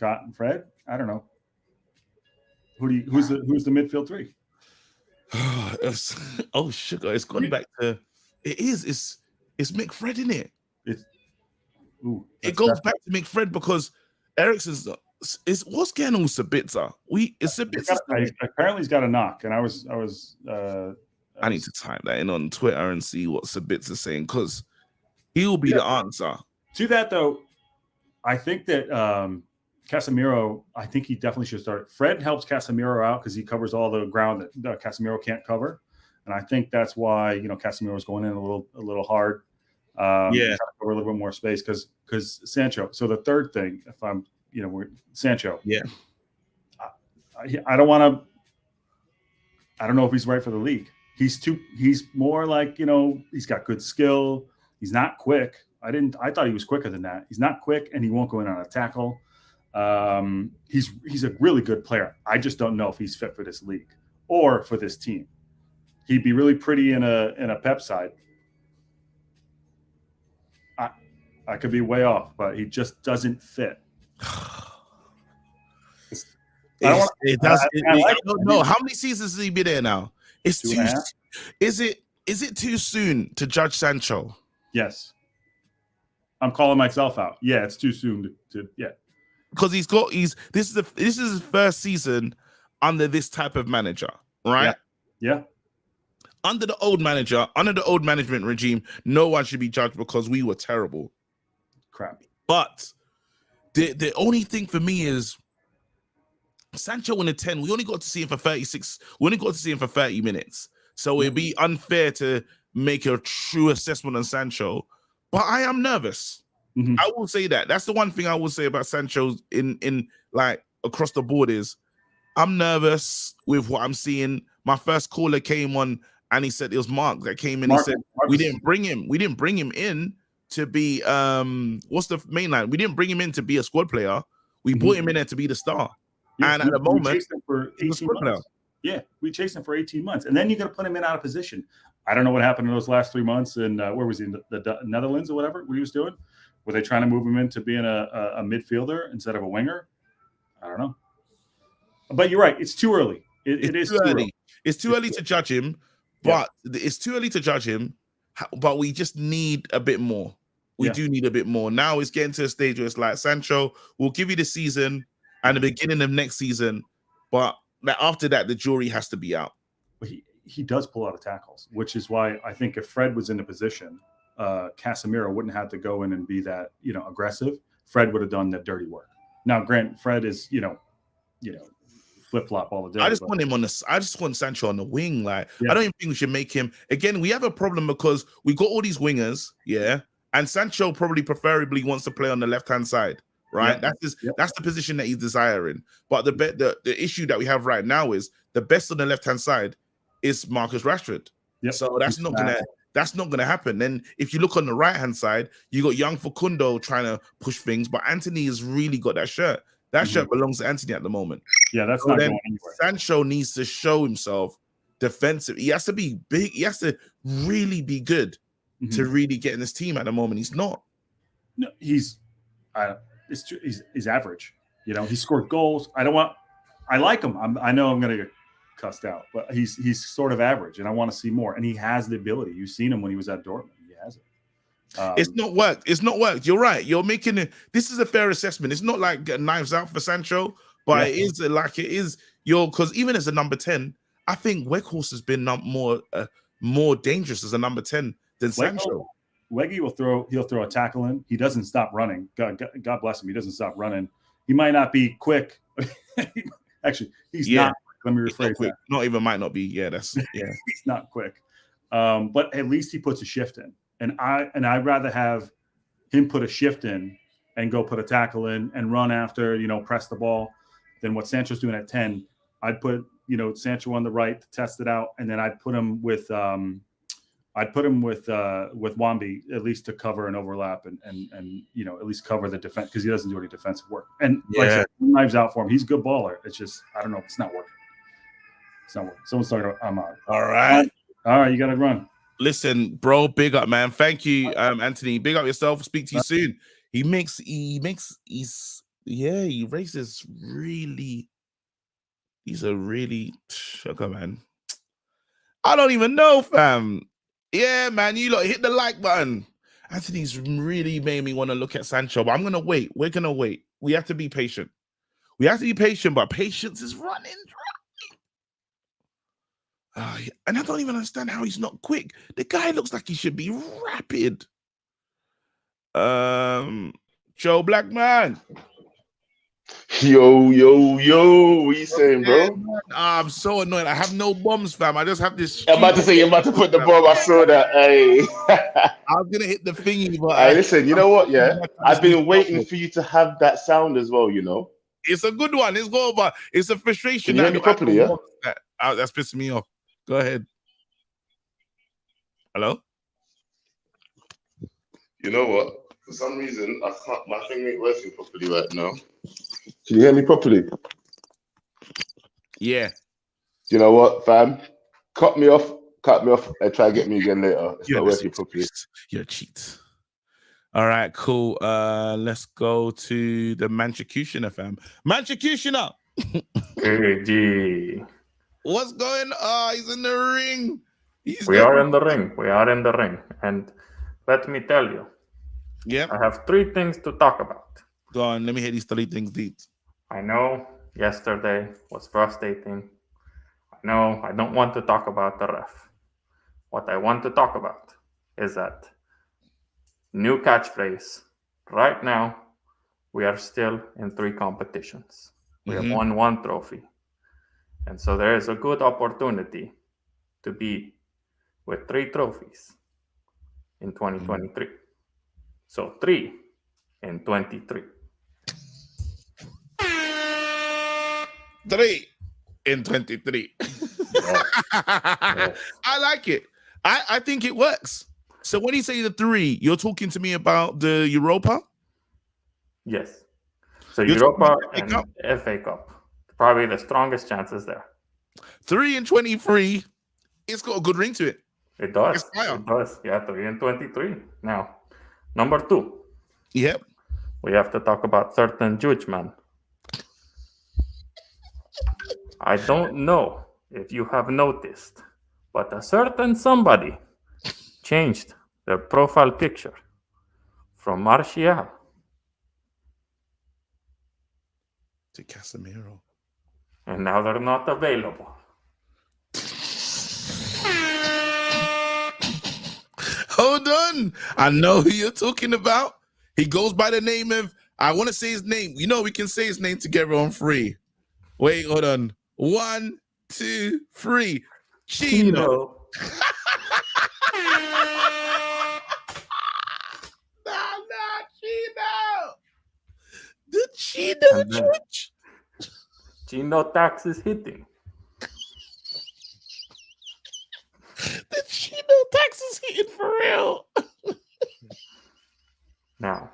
Speaker 4: and Fred. I don't know. Who's the midfield three?
Speaker 1: Sugar. It's gone back to. It's McFred, isn't it? It goes back to McFred because Eriksen's. What's going on with Sabitzer?
Speaker 4: Apparently he's got a knock, and I need
Speaker 1: to type that in on Twitter and see what Sabitzer's saying, because he'll be the answer
Speaker 4: to that. Though I think that Casemiro, I think he definitely should start. Fred helps Casemiro out because he covers all the ground that Casemiro can't cover. And I think that's why Casemiro is going in a little hard. Trying to cover a little bit more space because Sancho. So the third thing, if I'm Sancho.
Speaker 1: Yeah,
Speaker 4: I don't want to. I don't know if he's right for the league. He's more like he's got good skill. He's not quick. I thought he was quicker than that. He's not quick, and he won't go in on a tackle. He's a really good player. I just don't know if he's fit for this league or for this team. He'd be really pretty in a Pep side. I could be way off, but he just doesn't fit.
Speaker 1: I don't know. How many seasons has he been there now? It's too. Is it too soon to judge Sancho?
Speaker 4: Yes. I'm calling myself out. Yeah, it's too soon to
Speaker 1: because this is his first season under this type of manager, right?
Speaker 4: Yeah.
Speaker 1: Under the old management regime, no one should be judged because we were terrible.
Speaker 4: Crap.
Speaker 1: But the only thing for me is Sancho in the 10, we only got to see him for 36. We only got to see him for 30 minutes. So it'd be unfair to make a true assessment on Sancho. But I am nervous.
Speaker 4: Mm-hmm.
Speaker 1: I will say that. That's the one thing I will say about Sancho in like across the board is I'm nervous with what I'm seeing. My first caller came on and he said it was Mark that came in. He said we didn't bring him in to be what's the main line? We didn't bring him in to be a squad player. We brought him in there to be the star.
Speaker 4: Yeah,
Speaker 1: and at the moment,
Speaker 4: we chased him for 18 months. Yeah, we chased him for 18 months, and then you're going to put him in out of position. I don't know what happened in those last 3 months, and where was he? In the Netherlands or whatever he was doing? Were they trying to move him into being a midfielder instead of a winger? I don't know. But you're right; it's too early. It is too early.
Speaker 1: It's too early to judge him, but it's too early to judge him. But we just need a bit more. We do need a bit more. Now it's getting to a stage where it's like, Sancho, we'll give you the season and the beginning of next season, but after that, the jury has to be out.
Speaker 4: But he does pull out of tackles, which is why I think if Fred was in a position, Casemiro wouldn't have to go in and be that aggressive. Fred would have done that dirty work. Now, Grant, Fred is flip flop all the day.
Speaker 1: I just want Sancho on the wing. Like I don't even think we should make him. Again, we have a problem because we got all these wingers, and Sancho probably preferably wants to play on the left hand side. Right, that's the position that he's desiring. But the issue that we have right now is the best on the left hand side is Marcus Rashford. So that's not gonna happen. Then if you look on the right hand side, you got young Facundo trying to push things, but Anthony has really got that shirt. That shirt belongs to Anthony at the moment.
Speaker 4: Yeah, that's not going anywhere.
Speaker 1: Sancho needs to show himself defensive. He has to be big. He has to really be good to really get in this team at the moment. He's not.
Speaker 4: No, he's average. He scored goals. I like him. I know I'm going to get cussed out, but he's sort of average, and I want to see more. And he has the ability. You've seen him when he was at Dortmund. He has it.
Speaker 1: It's not worked. It's not worked. You're right. You're making it. This is a fair assessment. It's not like knives out for Sancho, but it is like it is because even as a number 10, I think Weghorst has been more dangerous as a number 10 than Sancho.
Speaker 4: Weggy he'll throw a tackle in. He doesn't stop running. God bless him. He doesn't stop running. He might not be quick. Actually, he's not. Let me rephrase that.
Speaker 1: Not even might not be. Yeah, he's
Speaker 4: not quick. But at least he puts a shift in. And I'd rather have him put a shift in and go put a tackle in and run after, press the ball than what Sancho's doing at 10. I'd put, Sancho on the right to test it out, and then I'd put him with Wambi at least to cover and overlap and at least cover the defense because he doesn't do any defensive work. And like I said, knives out for him. He's a good baller. It's just I don't know. It's not working. It's not working. Someone's talking about I'm out.
Speaker 1: All right.
Speaker 4: You got to run.
Speaker 1: Listen, bro, big up, man. Thank you, Anthony. Big up yourself. Speak to you soon. He raises really. He's a really sugar man. I don't even know, fam. Yeah, man, you lot hit the like button. Anthony's really made me want to look at Sancho, but I'm gonna wait. We're gonna wait. We have to be patient. But patience is running dry. And I don't even understand how he's not quick. The guy looks like he should be rapid. Joe Blackman.
Speaker 5: Yo, what you saying, bro?
Speaker 1: I'm so annoyed. I have no bombs, fam. I just have this.
Speaker 5: I'm about to say you're about to put the bomb. I saw that. Hey.
Speaker 1: I was gonna hit the thingy, but
Speaker 5: hey, listen. You know what? Yeah, I've been waiting for you to have that sound as well.
Speaker 1: It's a good one. It's good, but it's a frustration.
Speaker 5: Can you hear me properly? Yeah,
Speaker 1: that's pissing me off. Go ahead. Hello.
Speaker 5: You know what? For some reason, I can't. My thing ain't working properly right now. Can you hear me properly?
Speaker 1: Yeah.
Speaker 5: You know what, fam? Cut me off, and try to get me again later. It's not working properly.
Speaker 1: You're a cheat. All right, cool. Let's go to the Manchecutioner, fam. Manchecutioner!
Speaker 6: Hey, G.
Speaker 1: What's going on? He's in the ring.
Speaker 6: We are in the ring. And let me tell you.
Speaker 1: Yeah.
Speaker 6: I have 3 things to talk about.
Speaker 1: Go on, let me hear these 3 things deep.
Speaker 6: I know yesterday was frustrating. I know I don't want to talk about the ref. What I want to talk about is that new catchphrase. Right now, we are still in 3 competitions. We have won 1 trophy. And so there is a good opportunity to be with 3 trophies in 2023. So 3 in 23.
Speaker 1: 3 in 23.
Speaker 6: Yes.
Speaker 1: I like it. I think it works. So when you say the 3, you're talking to me about the Europa?
Speaker 6: Yes. So
Speaker 1: You're
Speaker 6: Europa
Speaker 1: talking about
Speaker 6: and FA Cup. Probably the strongest chances there.
Speaker 1: 3 in 23. It's got a good ring to it.
Speaker 6: It does.
Speaker 1: It's fire.
Speaker 6: It does. Yeah, 3 in 23. Now, number 2.
Speaker 1: Yep.
Speaker 6: We have to talk about certain judgment. I don't know if you have noticed, but a certain somebody changed their profile picture from Martial
Speaker 1: To Casemiro.
Speaker 6: and now they're not available.
Speaker 1: Hold on. I know who you're talking about. He goes by the name of, I want to say his name. We can say his name together on 3. Wait, hold on. 1, 2, 3. Chino. Nah, Chino. The Chino church.
Speaker 6: Chino tax is hitting.
Speaker 1: The Chino tax is hitting for real.
Speaker 6: Now,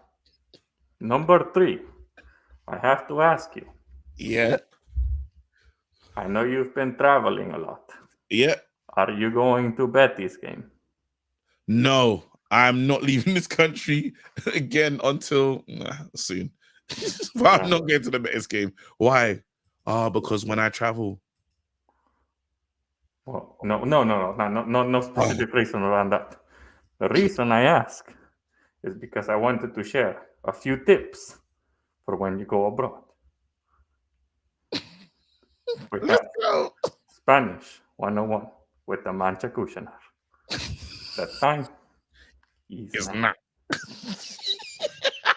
Speaker 6: number 3, I have to ask you.
Speaker 1: Yeah.
Speaker 6: I know you've been traveling a lot.
Speaker 1: Yeah.
Speaker 6: Are you going to Betis game?
Speaker 1: No, I'm not leaving this country again until soon. But I'm not going to the Betis game. Why? Because when I travel.
Speaker 6: Well, no specific reason around that. The reason I ask is because I wanted to share a few tips for when you go abroad. We have
Speaker 1: Go.
Speaker 6: Spanish 101 with the Mancha Cushioner. That time is
Speaker 1: It's
Speaker 6: now.
Speaker 1: not.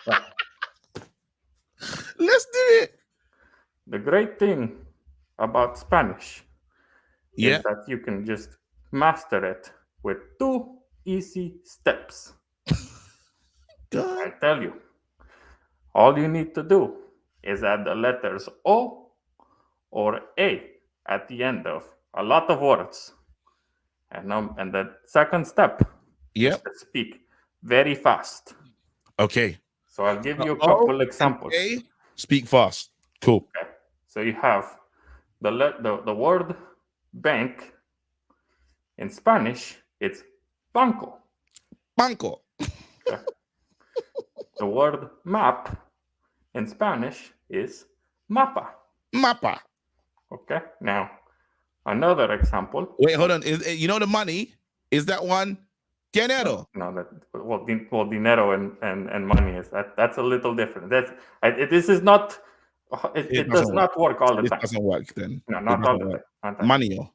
Speaker 6: Yeah.
Speaker 1: Let's do it.
Speaker 6: The great thing about Spanish
Speaker 1: Yeah.
Speaker 6: is that you can just master it with 2 easy steps.
Speaker 1: God.
Speaker 6: I tell you, all you need to do is add the letters O or A at the end of a lot of words. And the second step is
Speaker 1: Yep.
Speaker 6: to speak very fast.
Speaker 1: Okay.
Speaker 6: So I'll give you a
Speaker 1: Oh,
Speaker 6: couple examples.
Speaker 1: Okay. Speak fast. Cool.
Speaker 6: Okay. So you have the word bank in Spanish, it's banco.
Speaker 1: Banco.
Speaker 6: Okay. The word map in Spanish is mapa.
Speaker 1: Mapa.
Speaker 6: Okay. Now, another example.
Speaker 1: Wait, hold on. Is you know the money? Is that one? Dinero.
Speaker 6: No, dinero and money is that's a little different. This is not. It does
Speaker 1: doesn't
Speaker 6: not work all the
Speaker 1: It
Speaker 6: time.
Speaker 1: doesn't work then.
Speaker 6: No,
Speaker 1: It
Speaker 6: not all
Speaker 1: doesn't
Speaker 6: the
Speaker 1: work.
Speaker 6: time. Not all the
Speaker 1: Money.
Speaker 6: time.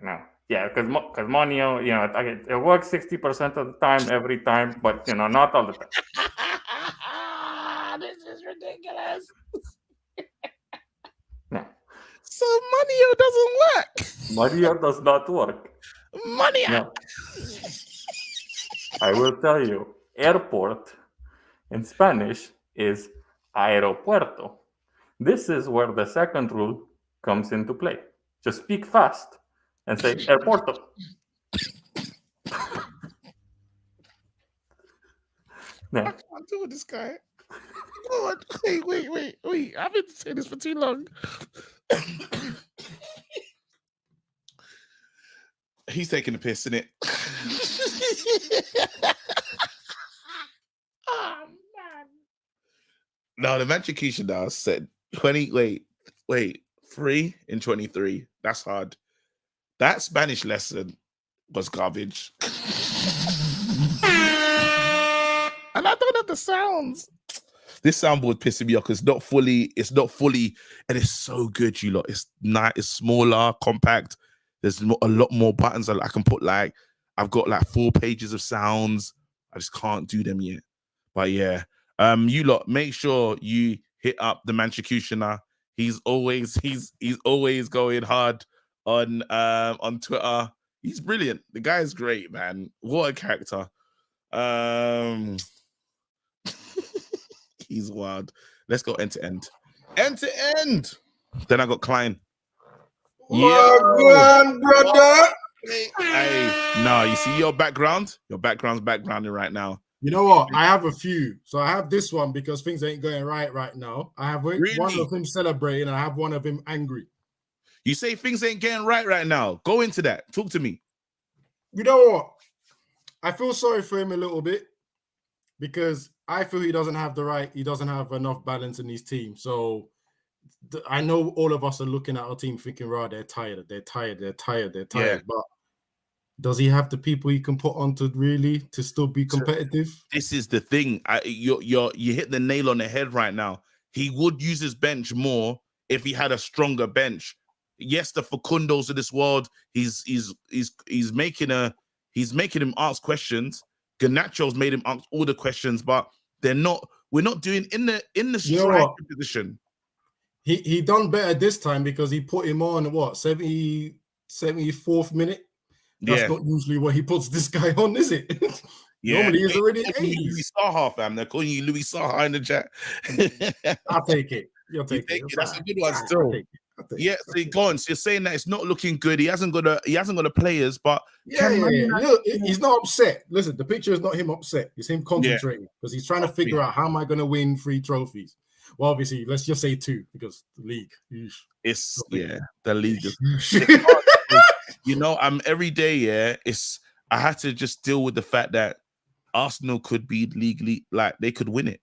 Speaker 6: No, yeah, because money, it works 60% of the time, every time, but not all the time.
Speaker 1: This is ridiculous.
Speaker 6: No,
Speaker 1: So money doesn't work.
Speaker 6: Mario does not work.
Speaker 1: Money.
Speaker 6: No. I will tell you, airport in Spanish is aeropuerto. This is where the second rule comes into play. Just speak fast and say airporto.
Speaker 1: I
Speaker 6: No,
Speaker 1: can't do with this guy. God, wait. I've been saying this for too long. He's taking the piss, isn't it? Oh man. No, the Manchester now said 20. Wait, 3 in 23. That's hard. That Spanish lesson was garbage. And I don't have the sounds. This soundboard pissing me off because it's not fully, and it's so good, you lot. It's not, it's smaller, compact. There's a lot more buttons that I can put. Like, I've got like 4 pages of sounds. I just can't do them yet. But yeah, you lot, make sure you hit up the Manchester. He's always going hard on Twitter. He's brilliant. The guy is great, man. What a character. He's wild. Let's go end to end. End to end. Then I got Klein.
Speaker 7: Well, brother.
Speaker 1: Hey, no, you see your background? Your background's backgrounding right now.
Speaker 7: You know what? I have a few. So I have this one because things ain't going right now. I have one of him celebrating and I have one of him angry.
Speaker 1: You say things ain't getting right now. Go into that. Talk to me.
Speaker 7: You know what? I feel sorry for him a little bit because I feel he doesn't have enough balance in his team. So I know all of us are looking at our team thinking, right, they're tired.
Speaker 1: Yeah.
Speaker 7: But does he have the people he can put on to still be competitive?
Speaker 1: This is the thing. You hit the nail on the head right now. He would use his bench more if he had a stronger bench. Yes, the Facundos of this world, he's making him ask questions. Garnacho's made him ask all the questions, but we're not doing in the striker position.
Speaker 7: He done better this time because he put him on 74th minute. That's not usually what he puts this guy on, is it?
Speaker 1: Yeah.
Speaker 7: Normally he's already
Speaker 1: Louis Saha, fam. They're calling you Louis Saha in the chat.
Speaker 7: I'll take it. You'll take it.
Speaker 1: That's a good one still. Yeah, so go on. So you're saying that it's not looking good. He hasn't got the players, but
Speaker 7: Look, he's not upset. Listen, the picture is not him upset. It's him concentrating because he's trying to figure out how am I going to win 3 trophies. Well, obviously, let's just say 2 because the league.
Speaker 1: The league is. I'm every day. Yeah, I had to just deal with the fact that Arsenal could be legally, like, they could win it.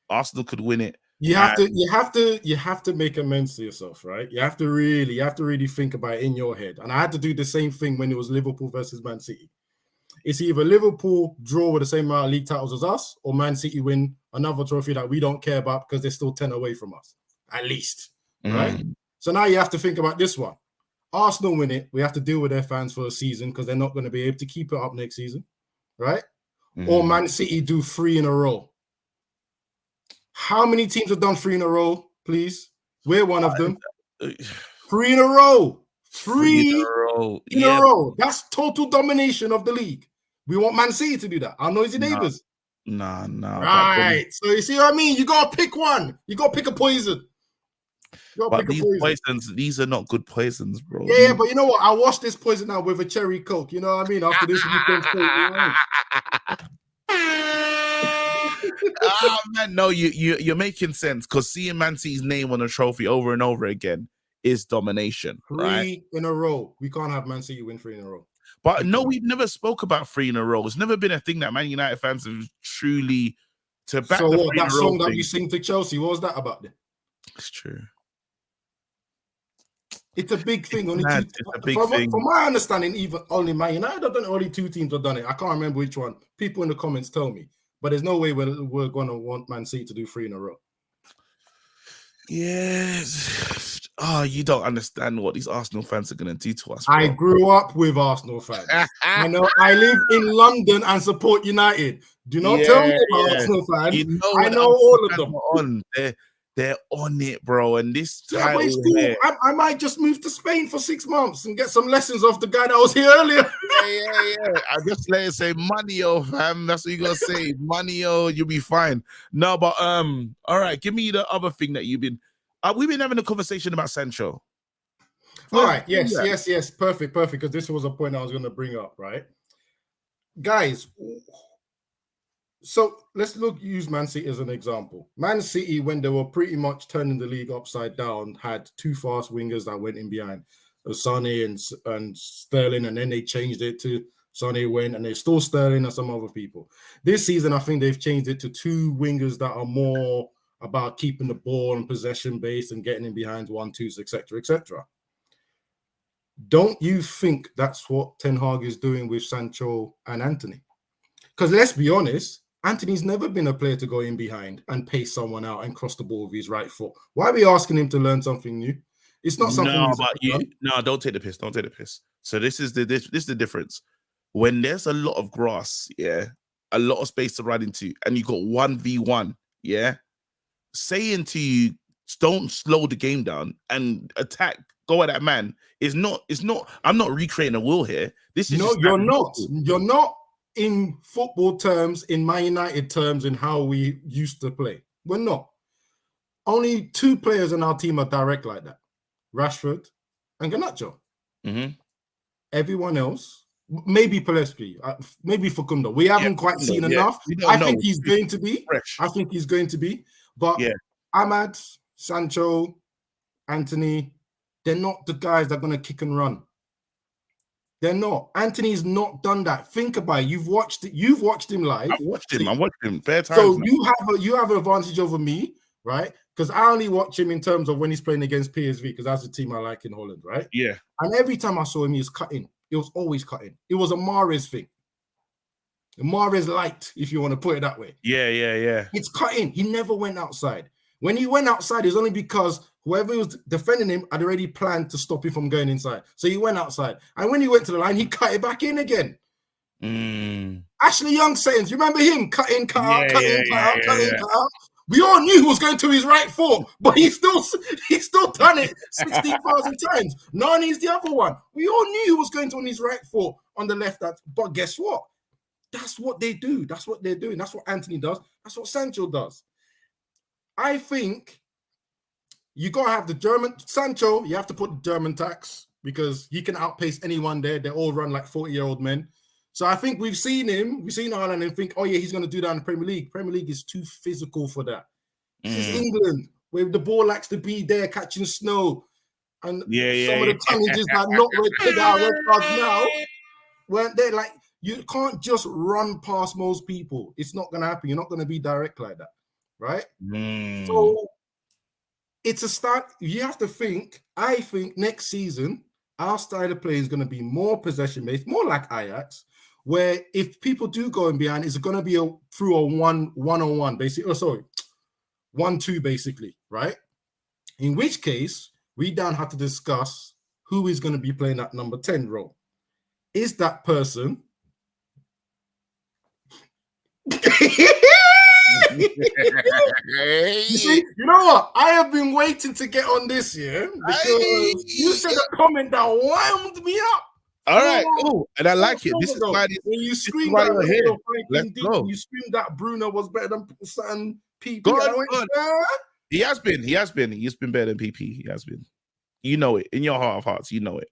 Speaker 1: Arsenal could win it.
Speaker 7: You have to make amends to yourself, right? You have to really think about it in your head. And I had to do the same thing when it was Liverpool versus Man City. It's either Liverpool draw with the same amount of league titles as us, or Man City win another trophy that we don't care about because they're still 10 away from us, at least. Right? So now you have to think about this one. Arsenal win it. We have to deal with their fans for a season because they're not going to be able to keep it up next season. Right? Or Man City do 3 in a row. How many teams have done 3 in a row, please? We're one of them. 3 in a row. 3 in a row. That's total domination of the league. We want Man City to do that. Our noisy neighbors.
Speaker 1: Nah.
Speaker 7: Right. So you see what I mean? You got to pick one. You got to pick a poison.
Speaker 1: But these poisons, these are not good poisons, bro.
Speaker 7: Yeah, but you know what? I washed this poison out with a cherry Coke. You know what I mean? After this weekend's Coke, you know what I mean?
Speaker 1: Man, no, you're making sense because seeing Man City's name on a trophy over and over again is domination.
Speaker 7: 3
Speaker 1: right?
Speaker 7: in a row. We can't have Man City win 3 in a row.
Speaker 1: But no, we've never spoke about 3 in a row. It's never been a thing that Man United fans have truly to back.
Speaker 7: So
Speaker 1: the
Speaker 7: what?
Speaker 1: 3 in
Speaker 7: That
Speaker 1: a row
Speaker 7: song that
Speaker 1: thing.
Speaker 7: we sing to Chelsea, what was that about then?
Speaker 1: It's true.
Speaker 7: It's a big thing.
Speaker 1: It's a big thing.
Speaker 7: From my understanding, even only Man United have done it. Only 2 teams have done it. I can't remember which one. People in the comments tell me. But there's no way we're going to want Man City to do 3 in a row.
Speaker 1: Yes. Oh, you don't understand what these Arsenal fans are going to do to us. Bro.
Speaker 7: I grew up with Arsenal fans. I know I live in London and support United. Do not tell me about Arsenal fans.
Speaker 1: You know
Speaker 7: I know all of them.
Speaker 1: They're on it, bro. And this
Speaker 7: but it's cool. I might just move to Spain for 6 months and get some lessons off the guy that was here earlier.
Speaker 1: Yeah. I just let it say money, fam. That's what you gotta say. Money, you'll be fine. No, but all right. Give me the other thing that you've been. We've been having a conversation about Sancho.
Speaker 7: All right. Yes. Perfect. Because this was a point I was going to bring up, right, guys. So let's use Man City as an example. Man City, when they were pretty much turning the league upside down, had 2 fast wingers that went in behind, Sané and Sterling, and then they changed it to Sané went, and they're still Sterling and some other people. This season, I think they've changed it to 2 wingers that are more about keeping the ball and possession based and getting in behind 1-2s, etc., etc. Don't you think that's what Ten Hag is doing with Sancho and Anthony? Because let's be honest, Anthony's never been a player to go in behind and pace someone out and cross the ball with his right foot. Why are we asking him to learn something new? It's not something.
Speaker 1: No, don't take the piss. Don't take the piss. So this is the difference. When there's a lot of grass, a lot of space to run into, and you got 1v1, saying to you, don't slow the game down and attack. Go at that man. It's not. I'm not recreating a will here. This is
Speaker 7: you're not. You're not. In football terms, in Man United terms, in how we used to play. We're not. Only 2 players in our team are direct like that. Rashford and Garnacho. Everyone else, maybe Pellistri, maybe Facundo. We haven't quite seen enough. I think he's going to be. I think he's going to be. But Ahmad, Sancho, Anthony, they're not the guys that are going to kick and run. They're not. Anthony's not done that. Think about it. You've watched him live.
Speaker 1: I watched him fair times.
Speaker 7: So you have an advantage over me, right? Because I only watch him in terms of when he's playing against PSV, because that's the team I like in Holland, right?
Speaker 1: Yeah.
Speaker 7: And every time I saw him, he was cutting. It was always cutting. It was a Mahrez thing. Mahrez light, if you want to put it that way.
Speaker 1: Yeah.
Speaker 7: It's cutting. He never went outside. When he went outside, it's only because whoever was defending him had already planned to stop him from going inside. So he went outside. And when he went to the line, he cut it back in again. Ashley Young settings. You remember him? Cut out. We all knew he was going to his right foot, but he's still done it 16,000 times. Nani's the other one. We all knew he was going to on his right foot on the left. But guess what? That's what they do. That's what they're doing. That's what Anthony does. That's what Sancho does. I think you got to have the German Sancho. You have to put the German tax because he can outpace anyone there. They all run like 40-year-old men. So I think we've seen Haaland and think, oh yeah, he's going to do that in the Premier League. Premier League is too physical for that. This is England, where the ball likes to be there catching snow. And some of the challenges that not red cards now weren't there. Like, you can't just run past most people. It's not going to happen. You're not going to be direct like that, right? So it's a start. You have to think, I think next season, our style of play is going to be more possession-based, more like Ajax, where if people do go in behind, it's going to be through a one-on-one, basically. Oh, sorry, 1-2, basically, right? In which case, we then have to discuss who is going to be playing that number 10 role. Is that person? You see, you know what? I have been waiting to get on this year because you said a comment that wound me up.
Speaker 1: All right, cool, and I like it. This is why
Speaker 7: when you screamed
Speaker 1: why
Speaker 7: that
Speaker 1: you're here. Let's
Speaker 7: Frankie
Speaker 1: go.
Speaker 7: you screamed that Bruno was better than certain PP.
Speaker 1: Go
Speaker 7: I
Speaker 1: on,
Speaker 7: went,
Speaker 1: go on. He has been better than PP. He has been. You know it in your heart of hearts. You know it.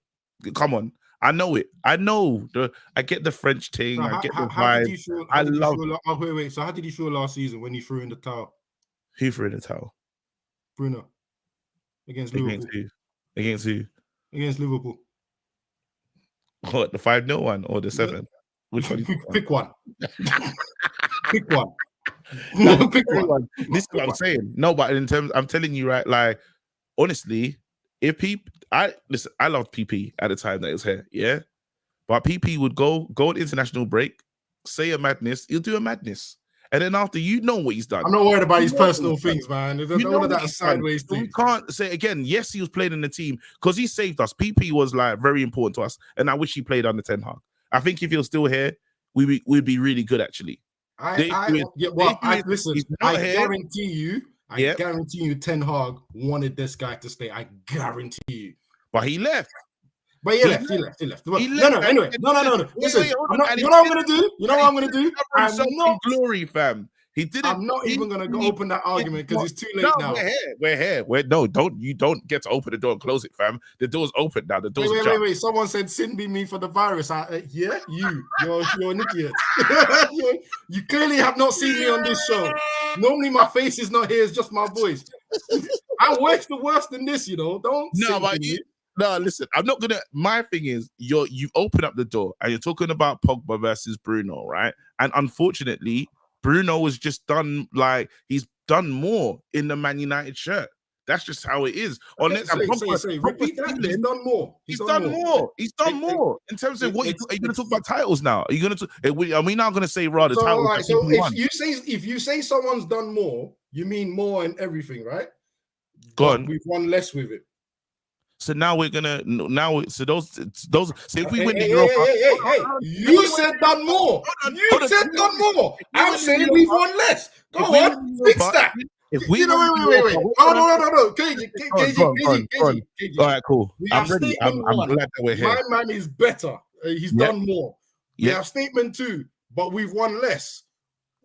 Speaker 1: Come on, I know it. I know I get the French thing.
Speaker 7: So
Speaker 1: I get the
Speaker 7: how did
Speaker 1: vibe.
Speaker 7: you feel?
Speaker 1: I love.
Speaker 7: Oh, wait. So how did you feel last season when he threw in the towel?
Speaker 1: Who threw in the towel?
Speaker 7: Bruno against Liverpool.
Speaker 1: Against who?
Speaker 7: Against Liverpool.
Speaker 1: What, the 5-0 one or the 7? Which one?
Speaker 7: Pick one. Pick one.
Speaker 1: No,
Speaker 7: pick one.
Speaker 1: This is what I'm saying. No, but in terms, I'm telling you, right? Like, honestly, if I loved PP at the time that he was here, yeah. But PP would go on international break, say a madness, he'll do a madness. And then after, you know what he's done.
Speaker 7: I'm not worried about his personal things, man. All of that sideways thing.
Speaker 1: We can't say again, yes, he was playing in the team because he saved us. PP was like very important to us. And I wish he played under Ten Hag. I think if he was still here, we'd be really good actually.
Speaker 7: Listen, I guarantee you Ten Hag wanted this guy to stay. I guarantee you.
Speaker 1: But he left.
Speaker 7: But he left. Anyway. No. Listen, you know what I'm gonna do? I'm not
Speaker 1: glory, fam. He didn't.
Speaker 7: I'm not even gonna go open that argument because it's too late now.
Speaker 1: We're here. You don't get to open the door and close it, fam. The door's open now. The door's
Speaker 7: wait. Someone said sin be me for the virus. Yeah, you're an idiot. You clearly have not seen me on this show. Normally my face is not here; it's just my voice. I worse the worse than this, you know.
Speaker 1: No, listen, I'm not gonna. My thing is, you open up the door and you're talking about Pogba versus Bruno, right? And unfortunately, Bruno was just done he's done more in the Man United shirt. That's just how it is.
Speaker 7: Repeat that. He's done more.
Speaker 1: He's done more in terms of what are you going to talk about titles now? Are you going to? Are we now going to say rather titles?
Speaker 7: Right, so if you say someone's done more, you mean more in everything, right?
Speaker 1: Go on.
Speaker 7: We've won less with it.
Speaker 1: So now we're gonna so those. So if we win the
Speaker 7: Europa, you said done more. You said done more. I'm saying we've won less. Go on, fix that.
Speaker 1: If we
Speaker 7: wait. Oh no. KG.
Speaker 1: All right, cool. I'm ready. I'm glad that we're here.
Speaker 7: My man is better. He's done more. We have statement 2, but we've won less.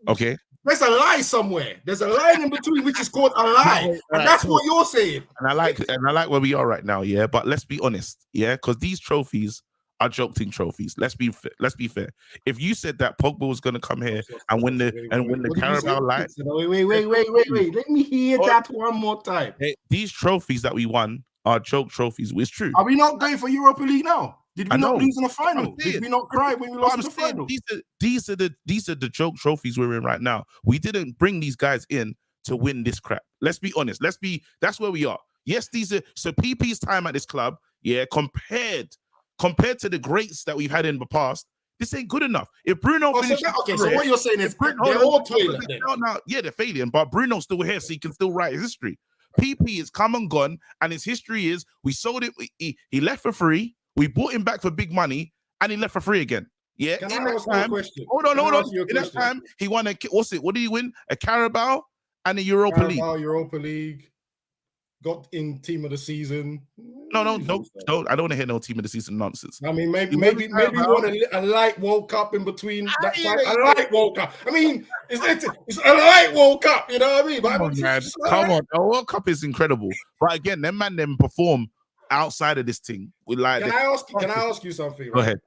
Speaker 1: Okay.
Speaker 7: There's a lie somewhere. There's a line in between which is called a lie, and that's what you're saying.
Speaker 1: And I like where we are right now, yeah. But let's be honest, yeah, because these trophies are joking trophies. Let's be fair. If you said that Pogba was going to come here and win the Carabao Light,
Speaker 7: wait. Let me hear that one more time.
Speaker 1: These trophies that we won are joke trophies. It's true.
Speaker 7: Are we not going for Europa League now? Did we not lose in the final? Did we not cry when we lost the final?
Speaker 1: These are the joke trophies we're in right now. We didn't bring these guys in to win this crap. Let's be honest. That's where we are. Yes, so PP's time at this club, yeah, compared to the greats that we've had in the past, this ain't good enough. If Bruno finishes,
Speaker 7: so what you're saying is they're all failing.
Speaker 1: Yeah, they're failing, but Bruno's still here, so he can still write his history. PP is come and gone, and his history is we sold it. He left for free. We bought him back for big money, and he left for free again. Yeah.
Speaker 7: Can I ask you a question?
Speaker 1: Hold on. In that time, he won what did he win? A Carabao and a Europa League.
Speaker 7: Europa League. Got in team of the season.
Speaker 1: No. I don't want to hear no team of the season nonsense.
Speaker 7: I mean, maybe won a light World Cup in between that time. A light World Cup. I mean, it's a light World Cup. You know what I mean?
Speaker 1: Come on. The World Cup is incredible, but again, them perform outside of this thing. Can
Speaker 7: I ask you something?
Speaker 1: Go ahead.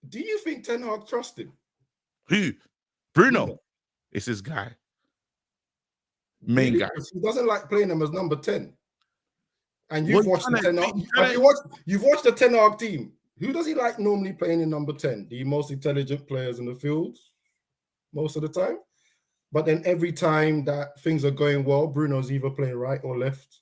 Speaker 7: Do you think Ten Hag trusts him?
Speaker 1: Who? Bruno. It's his guy. Main guy.
Speaker 7: He doesn't like playing him as number 10. And you've watched the Ten Hag. You've watched the Ten Hag team. Who does he like normally playing in number 10? The most intelligent players in the field most of the time. But then every time that things are going well, Bruno's either playing right or left.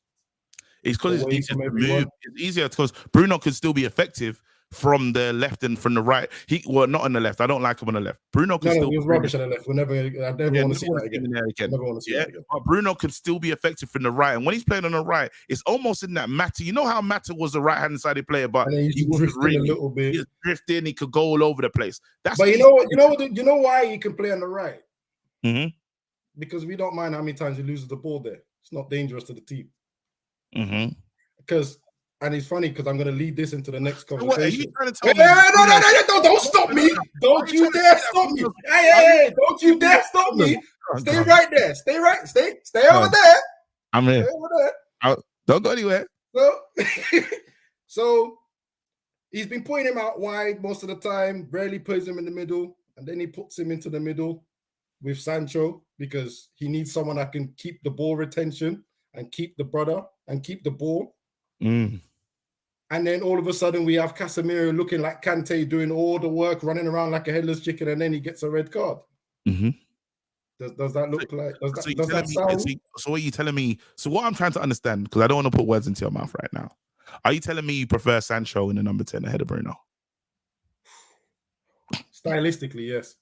Speaker 1: It's because it's
Speaker 7: away
Speaker 1: easier
Speaker 7: from
Speaker 1: to
Speaker 7: everyone.
Speaker 1: move. It's easier because Bruno can still be effective from the left and from the right. Well, not on the left. I don't like him on the left. Bruno can
Speaker 7: No,
Speaker 1: still
Speaker 7: he was
Speaker 1: be
Speaker 7: rubbish on the left. I never want to see that again. Never want to see that again.
Speaker 1: But Bruno can still be effective from the right. And when he's playing on the right, it's almost in that Mata. You know how Mata was the right-hand sided player, but
Speaker 7: And then
Speaker 1: he
Speaker 7: he's
Speaker 1: wasn't
Speaker 7: drifting
Speaker 1: really.
Speaker 7: a little bit.
Speaker 1: He's drifting. He could go all over the place. That's
Speaker 7: But you know why he can play on the right?
Speaker 1: Mm-hmm.
Speaker 7: Because we don't mind how many times he loses the ball there. It's not dangerous to the team.
Speaker 1: Mm-hmm.
Speaker 7: And it's funny because I'm going to lead this into the next
Speaker 1: So what, are you
Speaker 7: conversation.
Speaker 1: trying to tell
Speaker 7: Hey,
Speaker 1: me?
Speaker 7: no, don't stop me. Don't you dare stop me. Hey, don't you dare stop me. Stay right there. Stay over there.
Speaker 1: I'm here.
Speaker 7: Stay over there.
Speaker 1: Don't go anywhere.
Speaker 7: So he's been pointing him out wide most of the time, rarely plays him in the middle, and then he puts him into the middle with Sancho because he needs someone that can keep the ball retention and keep the brother and keep the ball.
Speaker 1: Mm.
Speaker 7: And then all of a sudden we have Casemiro looking like Kante doing all the work, running around like a headless chicken, and then he gets a red card.
Speaker 1: Mm-hmm.
Speaker 7: Does that look like? Does that sound?
Speaker 1: So what are you telling me? So what I'm trying to understand, because I don't want to put words into your mouth right now. Are you telling me you prefer Sancho in the number 10 ahead of Bruno?
Speaker 7: Stylistically, yes.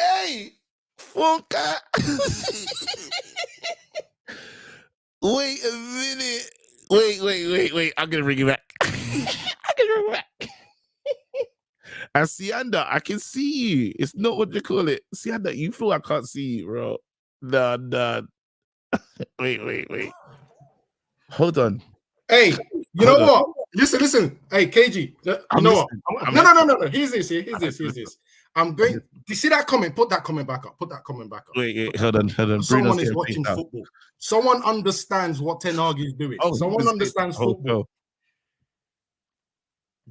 Speaker 1: Hey, Funka. Wait a minute. Wait. I'm gonna bring you back. And Sianda, I can see you. It's not what you call it. Sianda, you feel I can't see you, bro. No. Wait. Hold on.
Speaker 7: Hey, you know what? Listen. Hey, KG. You know what? No. Here's this. I'm going. You see that comment? Put that comment back up.
Speaker 1: Wait. Hold on.
Speaker 7: Someone is watching football. Someone understands what Ten Hag is doing. Someone understands football.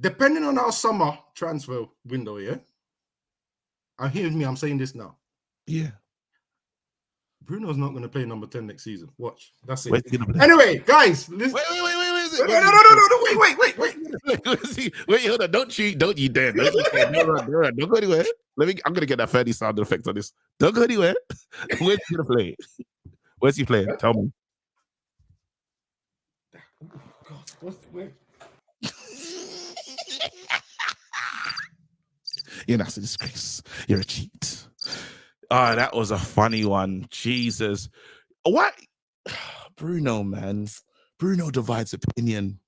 Speaker 7: Depending on our summer transfer window, yeah? And hear me, I'm saying this now.
Speaker 1: Yeah.
Speaker 7: Bruno's not going to play number 10 next season. Watch. That's it.
Speaker 1: Anyway,
Speaker 7: guys. Listen.
Speaker 1: Wait. Wait, hold on. Don't you dare. Don't go anywhere. I'm going to get that 30 sound effect on this. Don't go anywhere. Where's he going to play? Where's he playing? Tell me.
Speaker 7: Oh, God. Where?
Speaker 1: You're not a disgrace. You're a cheat. Oh, that was a funny one. Jesus. What? Bruno, man. Bruno divides opinion.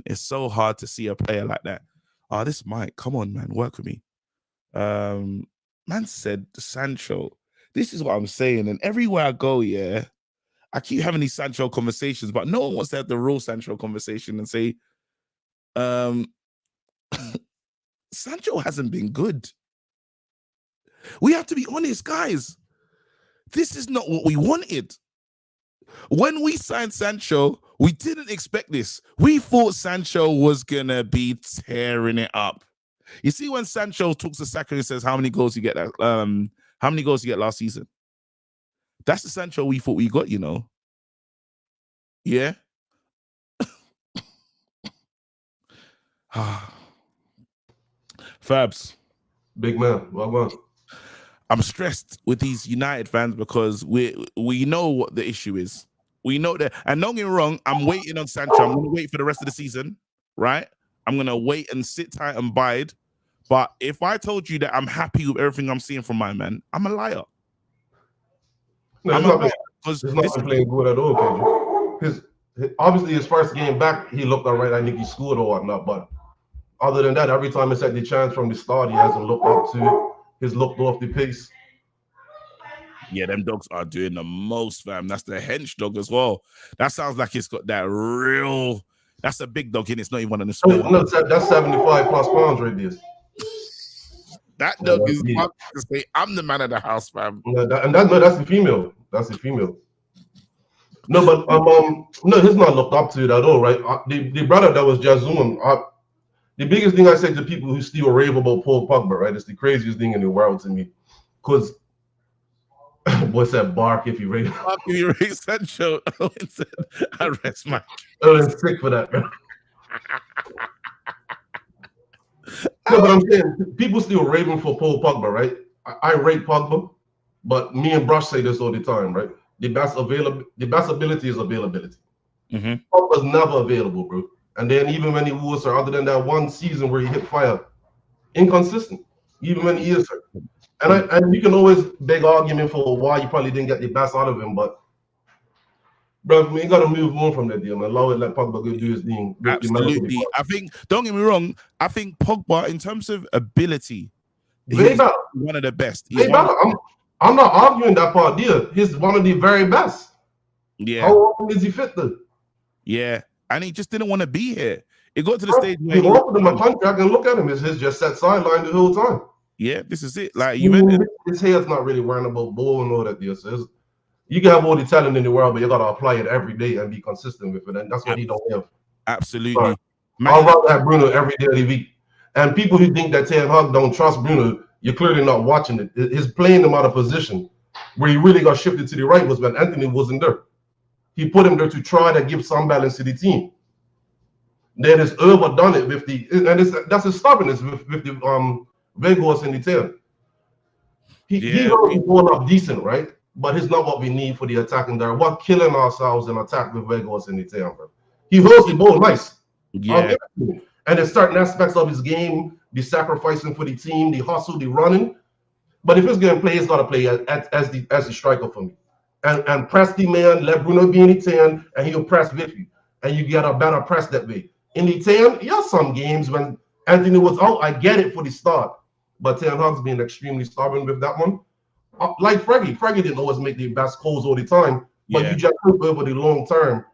Speaker 1: It's so hard to see a player like that. Oh, this Mike. Come on, man. Work with me. Man said Sancho. This is what I'm saying. And everywhere I go, yeah, I keep having these Sancho conversations, but no one wants to have the real Sancho conversation and say, Sancho hasn't been good. We have to be honest, guys. This is not what we wanted. When we signed Sancho, we didn't expect this. We thought Sancho was gonna be tearing it up. You see, when Sancho talks to Saka and says, "How many goals you get? How many goals you get last season?" That's the Sancho we thought we got. You know. Yeah. Fabs.
Speaker 8: Big man, well.
Speaker 1: I'm stressed with these United fans because we know what the issue is. We know that, and don't get me wrong, I'm waiting on Sancho. I'm going to wait for the rest of the season, right? I'm going to wait and sit tight and bide. But if I told you that I'm happy with everything I'm seeing from my man, I'm a liar.
Speaker 8: No,
Speaker 1: I'm a liar.
Speaker 8: He's not playing good at all, KG. Obviously, his first game back, he looked all right. I think he scored or whatnot. But other than that, every time he's had the chance from the start, he hasn't looked up to it. He's looked off the pace.
Speaker 1: Yeah, them dogs are doing the most, fam. That's the hench dog as well. That sounds like it's got that real. That's a big dog, and it's not even one of the small ones.
Speaker 8: That's 75 plus pounds right there.
Speaker 1: That dog is up to say, I'm the man of the house, fam.
Speaker 8: That's the female. That's the female. No, but no, he's not looked up to it at all, right? The brother that was Jazun, the biggest thing I say to people who still rave about Paul Pogba, right? It's the craziest thing in the world to me. Because what's that bark if you rave?
Speaker 1: Bark if you rave Sancho. I rest my
Speaker 8: I'm sick for that, man. No, but I'm saying people still raving for Paul Pogba, right? I rate Pogba, but me and Brush say this all the time, right? The best ability is availability.
Speaker 1: Mhm.
Speaker 8: Pogba's never available, bro. And then even when he was, or other than that one season where he hit fire, inconsistent. Even when he is hurt. And you can always beg argument for why you probably didn't get the best out of him, but bro, we got to move on from that deal, man. Allow it, let Pogba go do his thing.
Speaker 1: Absolutely. I think, don't get me wrong, I think Pogba, in terms of ability,
Speaker 8: Way
Speaker 1: he's
Speaker 8: better.
Speaker 1: one of the best.
Speaker 8: Way better. I'm not arguing that part, dear. He's one of the very best.
Speaker 1: Yeah.
Speaker 8: How often is he fit though?
Speaker 1: Yeah. And he just didn't want to be here. It got to the stage where
Speaker 8: he offered him a contract, and look at him. His just sat sidelined the whole time.
Speaker 1: Yeah, this is it. Like you
Speaker 8: his hair's not really worrying about ball and all that deal. So you can have all the talent in the world, but you gotta apply it every day and be consistent with it. And that's what he don't have.
Speaker 1: Absolutely.
Speaker 8: I'd rather have Bruno every day of the week. And people who think that Ten Hag don't trust Bruno, you're clearly not watching it. His playing him out of position where he really got shifted to the right was when Anthony wasn't there. He put him there to try to give some balance to the team. Then it's overdone it with that's his stubbornness with the Vegas in the tail. He's already going up decent, right? But he's not what we need for the attacking there. We're killing ourselves in attack with Vegas in the tail, bro. He holds the ball nice.
Speaker 1: Yeah.
Speaker 8: And there's certain aspects of his game, the sacrificing for the team, the hustle, the running. But if he's going to play, he's got to play as the striker for me. And press the man, let Bruno be in the 10, and he'll press with you. And you get a better press that way. In the 10, yeah, some games when Anthony was out, I get it for the start. But Ten Hag's been extremely stubborn with that one. Like Freggy didn't always make the best calls all the time. But you just hope over the long term,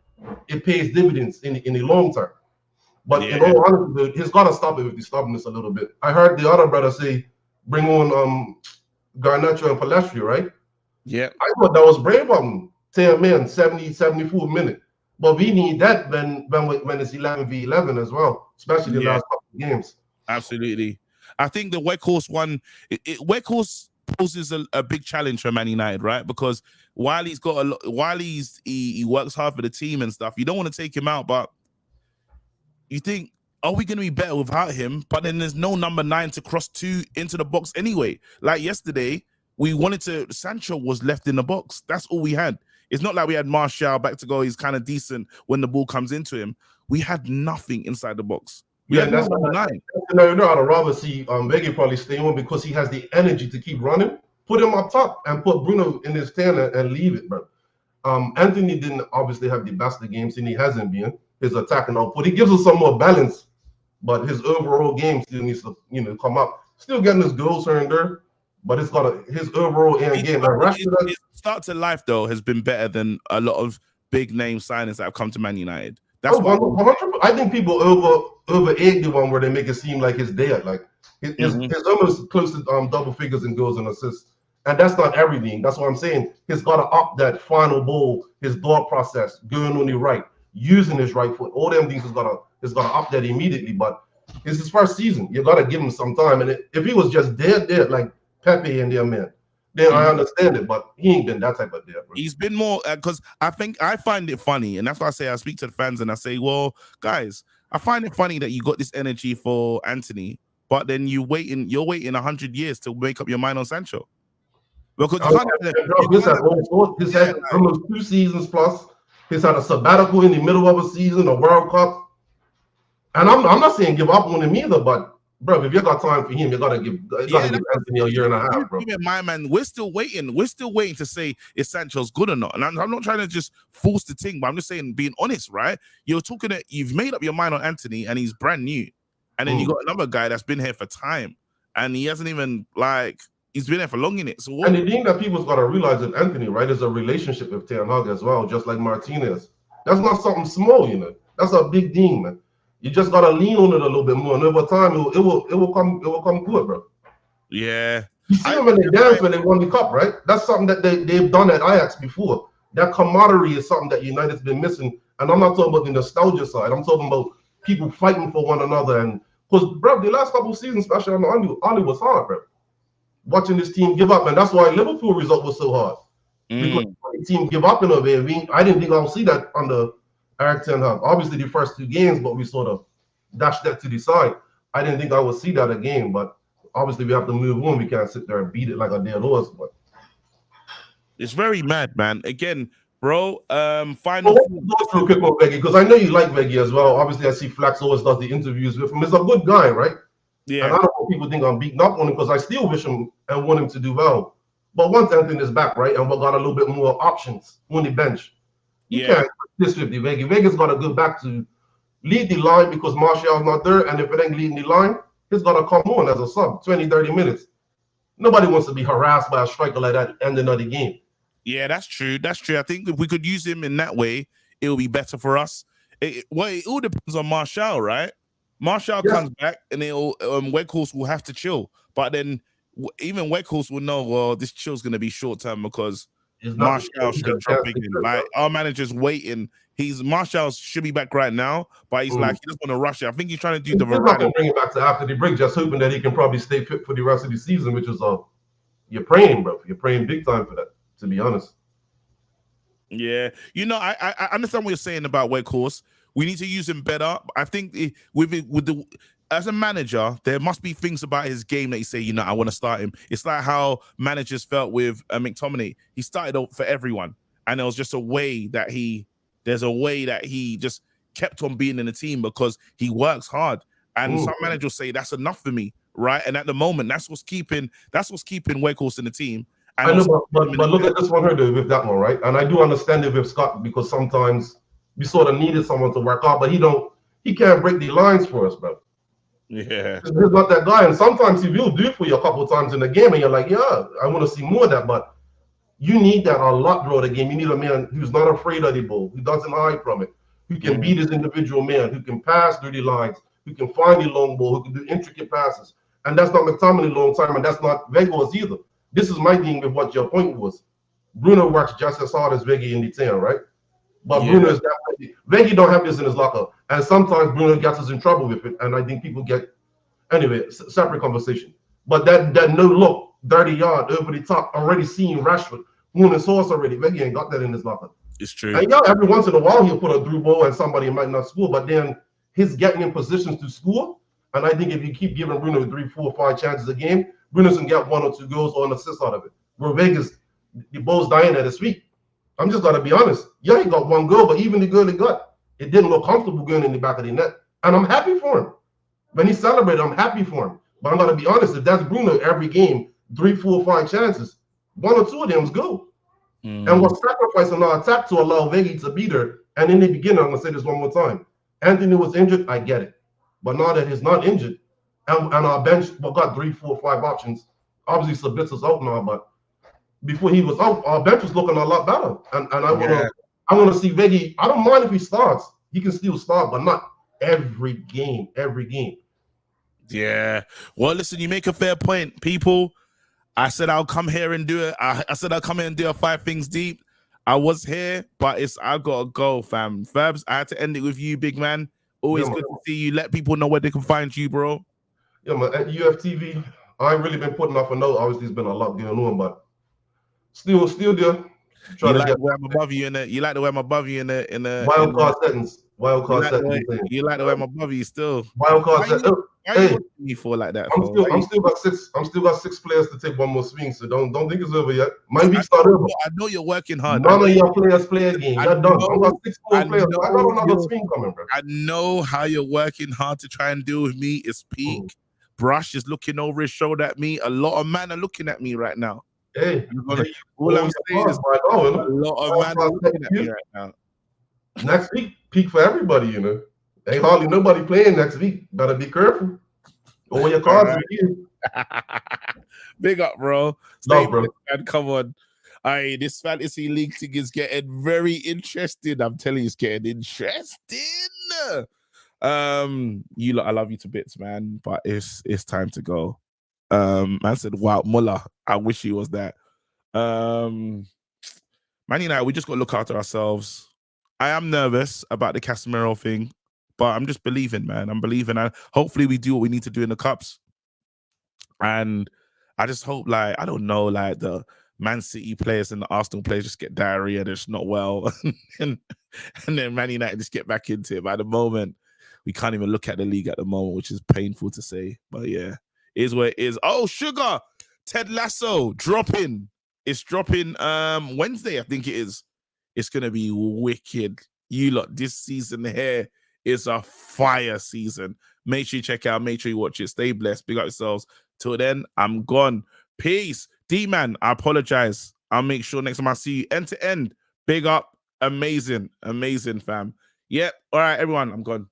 Speaker 8: it pays dividends in the long term. But in all honesty, he's got to stop it with the stubbornness a little bit. I heard the other brother say, bring on Garnacho and Palestri, right?
Speaker 1: Yeah.
Speaker 8: I thought that was brave of him. 10 men, 70, 74 minutes. But we need that when it's 11v11 as well, especially the last couple of games.
Speaker 1: Absolutely. I think the Weghorst one, Weghorst poses a big challenge for Man United, right? Because while he's got he works hard for the team and stuff, you don't want to take him out, but you think, are we going to be better without him? But then there's no number 9 to cross 2 into the box anyway. Like yesterday, Sancho was left in the box. That's all we had. It's not like we had Martial back to go. He's kind of decent when the ball comes into him. We had nothing inside the box.
Speaker 8: That's number 9. I'd rather see Vega probably stay on because he has the energy to keep running. Put him up top and put Bruno in his 10 and leave it, bro. Anthony didn't obviously have the best of games, and he hasn't been. His attacking output, he gives us some more balance, but his overall game still needs to, come up. Still getting his goals here and there, but it's got his overall end game.
Speaker 1: His start to life though has been better than a lot of big name signings that have come to Man United. That's
Speaker 8: I think people over egg the one where they make it seem like it's dead. Like it's almost close to double figures in goals and assists, and that's not everything. That's what I'm saying. He's got to up that final ball, his thought process, going on the right, using his right foot. All them things he's got to up that immediately. But it's his first season. You got to give him some time. And if he was just dead like Pepe and their man, then I understand it, but he ain't been that type of dead. Bro.
Speaker 1: He's been more because I find it funny, and that's why I say I speak to the fans and I say, well, guys, I find it funny that you got this energy for Anthony, but then you're waiting 100 years to make up your mind on Sancho. Because
Speaker 8: he's had almost 2 seasons plus. He's had a sabbatical in the middle of a season, a World Cup, and I'm not saying give up on him either, but. Bro, if you got time for him, you gotta give Anthony a year and a half, bro.
Speaker 1: My man, we're still waiting. We're still waiting to say if Sancho's good or not. And I'm not trying to just force the thing, but I'm just saying, being honest, right? You've made up your mind on Anthony, and he's brand new, and then you got another guy that's been here for time, and he hasn't even he's been there for long in it. So what?
Speaker 8: And the thing that people's got to realize with Anthony, right, is a relationship with Ten Hag as well, just like Martinez. That's not something small, That's a big thing, man. You just gotta lean on it a little bit more, and over time it will come good, bro.
Speaker 1: Yeah.
Speaker 8: You see them when they dance when they won the cup, right? That's something that they've done at Ajax before. That camaraderie is something that United's been missing, and I'm not talking about the nostalgia side. I'm talking about people fighting for one another, and because bro, the last couple of seasons, especially on the Oli was hard, bro. Watching this team give up, and that's why Liverpool result was so hard because the team give up in a way. I didn't think I'll see that under Eric Ten Hag. Obviously the first 2 games, but we sort of dashed that to the side. I didn't think I would see that again, but obviously we have to move on. We can't sit there and beat it like a dead horse. But
Speaker 1: It's very mad, man. Again, bro.
Speaker 8: well,
Speaker 1: Final.
Speaker 8: let's go through quick on Veggie because I know you like Veggie as well. Obviously, I see Flax always does the interviews with him. He's a good guy, right? And I
Speaker 1: Yeah,
Speaker 8: don't know if people think I'm beating up on him because I still wish him and want him to do well. But once Anthony is back, right, and we got a little bit more options on the bench, you
Speaker 1: yeah.
Speaker 8: can't disrespect the Veggie. Veggie's got to go back to lead the line because Martial's not there. And if it ain't leading the line, he's got to come on as a sub 20, 30 minutes. Nobody wants to be harassed by a striker like that at the end of the game.
Speaker 1: Yeah, that's true. That's true. I think if we could use him in that way, it will be better for us. It all depends on Martial, right? Martial comes back and it'll Weghorst will have to chill. But then even Weghorst will know, well, this chill's going to be short term because Martial should be dropping in. Like our manager's waiting. Martial should be back right now, but he's like, he doesn't want to rush it. I think he's trying to do the
Speaker 8: He's not going to bring it back to after the break, just hoping that he can probably stay fit for the rest of the season, which is you're praying, bro. You're praying big time for that, to be honest.
Speaker 1: Yeah, I understand what you're saying about Weghorst. We need to use him better. I think as a manager, there must be things about his game that you say, I want to start him. It's like how managers felt with McTominay. He started out for everyone, and there was just a way that he just kept on being in the team because he works hard. And some managers say that's enough for me, right? And at the moment, that's what's keeping Weghorst in the team. And
Speaker 8: I know, but look at this one here though, with that one, right? And I do understand it with Scott because sometimes we sort of needed someone to work out, but he can't break the lines for us, bro.
Speaker 1: Yeah,
Speaker 8: he's not that guy, and sometimes he will do it for you a couple of times in the game, and you're like, yeah, I want to see more of that. But you need that a lot throughout the game. You need a man who's not afraid of the ball, who doesn't hide from it, who can beat his individual man, who can pass through the lines, who can find the long ball, who can do intricate passes. And that's not McTominay long time, and that's not Weghorst either. This is my thing with what your point was. Bruno works just as hard as Veggie in the 10, right? But Bruno is definitely Veggie don't have this in his locker, and sometimes Bruno gets us in trouble with it. And I think people get anyway. Separate conversation. But that no look, dirty yard over the top, already seeing Rashford on his horse already. Veggie ain't got that in his locker.
Speaker 1: It's true.
Speaker 8: And every once in a while he'll put a through ball and somebody might not score, but then he's getting in positions to score. And I think if you keep giving Bruno 3, 4, 5 chances a game, Bruno's gonna get 1 or 2 goals or an assist out of it. Where Vegas, the ball's dying at his feet. I'm just gonna be honest. Yeah, he got 1 goal, but even the goal he got, it didn't look comfortable going in the back of the net. And I'm happy for him. When he celebrated, I'm happy for him. But I'm gonna be honest, if that's Bruno every game, 3, 4, 5 chances, 1 or 2 of them is goal. And we're sacrificing our attack to allow Veggie to be there. And in the beginning, I'm gonna say this one more time. Anthony was injured, I get it. But now that he's not injured, and our bench, we got 3, 4, 5 options. Obviously, Sabitzer's out now, but before he was out, our bench was looking a lot better. And I want to see Veggie. I don't mind if he starts. He can still start, but not every game.
Speaker 1: Yeah. Well, listen, you make a fair point, people. I said I'll come here and do it. I said I'll come here and do a 5 things deep. I was here, but I gotta go, fam. Fabs, I had to end it with you, big man. Always good to see you. Let people know where they can find you, bro.
Speaker 8: Yeah, man. At UFTV, I ain't really been putting off a note. Obviously, there's been a lot going on, but still there.
Speaker 1: You like the way I'm above you in the. You like the way I'm above you in the.
Speaker 8: Wild card settings.
Speaker 1: You like the way I'm above you still.
Speaker 8: Wild card settings.
Speaker 1: Why you watching me for like that?
Speaker 8: I'm still got 6 players to take 1 more swing, so don't think it's over yet. My week's not over.
Speaker 1: I know you're working hard.
Speaker 8: None of your players play a game. You're done. I've got 6 more players. I got another swing coming, bro.
Speaker 1: I know how you're working hard to try and deal with me. It's peak. Brush is looking over his shoulder at me. A lot of men are looking at me right now.
Speaker 8: Hey,
Speaker 1: all I'm saying is a lot of men are looking at me right now.
Speaker 8: Next week, peak for everybody, Ain't hardly nobody playing next week. Better be careful. All your cards are here.
Speaker 1: Big up, bro.
Speaker 8: No, bro.
Speaker 1: Man, come on. This fantasy league thing is getting very interesting. I'm telling you, it's getting interesting. You lot, I love you to bits, man, but it's time to go. Man said, wow, Muller. I wish he was that. Man United, we just got to look after ourselves. I am nervous about the Casemiro thing, but I'm just believing, man. I'm believing, and hopefully we do what we need to do in the cups. And I just hope, I don't know, the Man City players and the Arsenal players just get diarrhea, they're just not well, and then Man United just get back into it. But at the moment, we can't even look at the league at the moment, which is painful to say. But yeah, it is what it is. Oh, Sugar, Ted Lasso dropping. It's dropping Wednesday, I think it is. It's gonna be wicked. You lot, this season here is a fire season. Make sure you check out, make sure you watch it. Stay blessed. Big up yourselves. Till then, I'm gone. Peace. D-Man, I apologize. I'll make sure next time I see you end to end. Big up. Amazing. Amazing, fam. Yep. All right, everyone. I'm gone.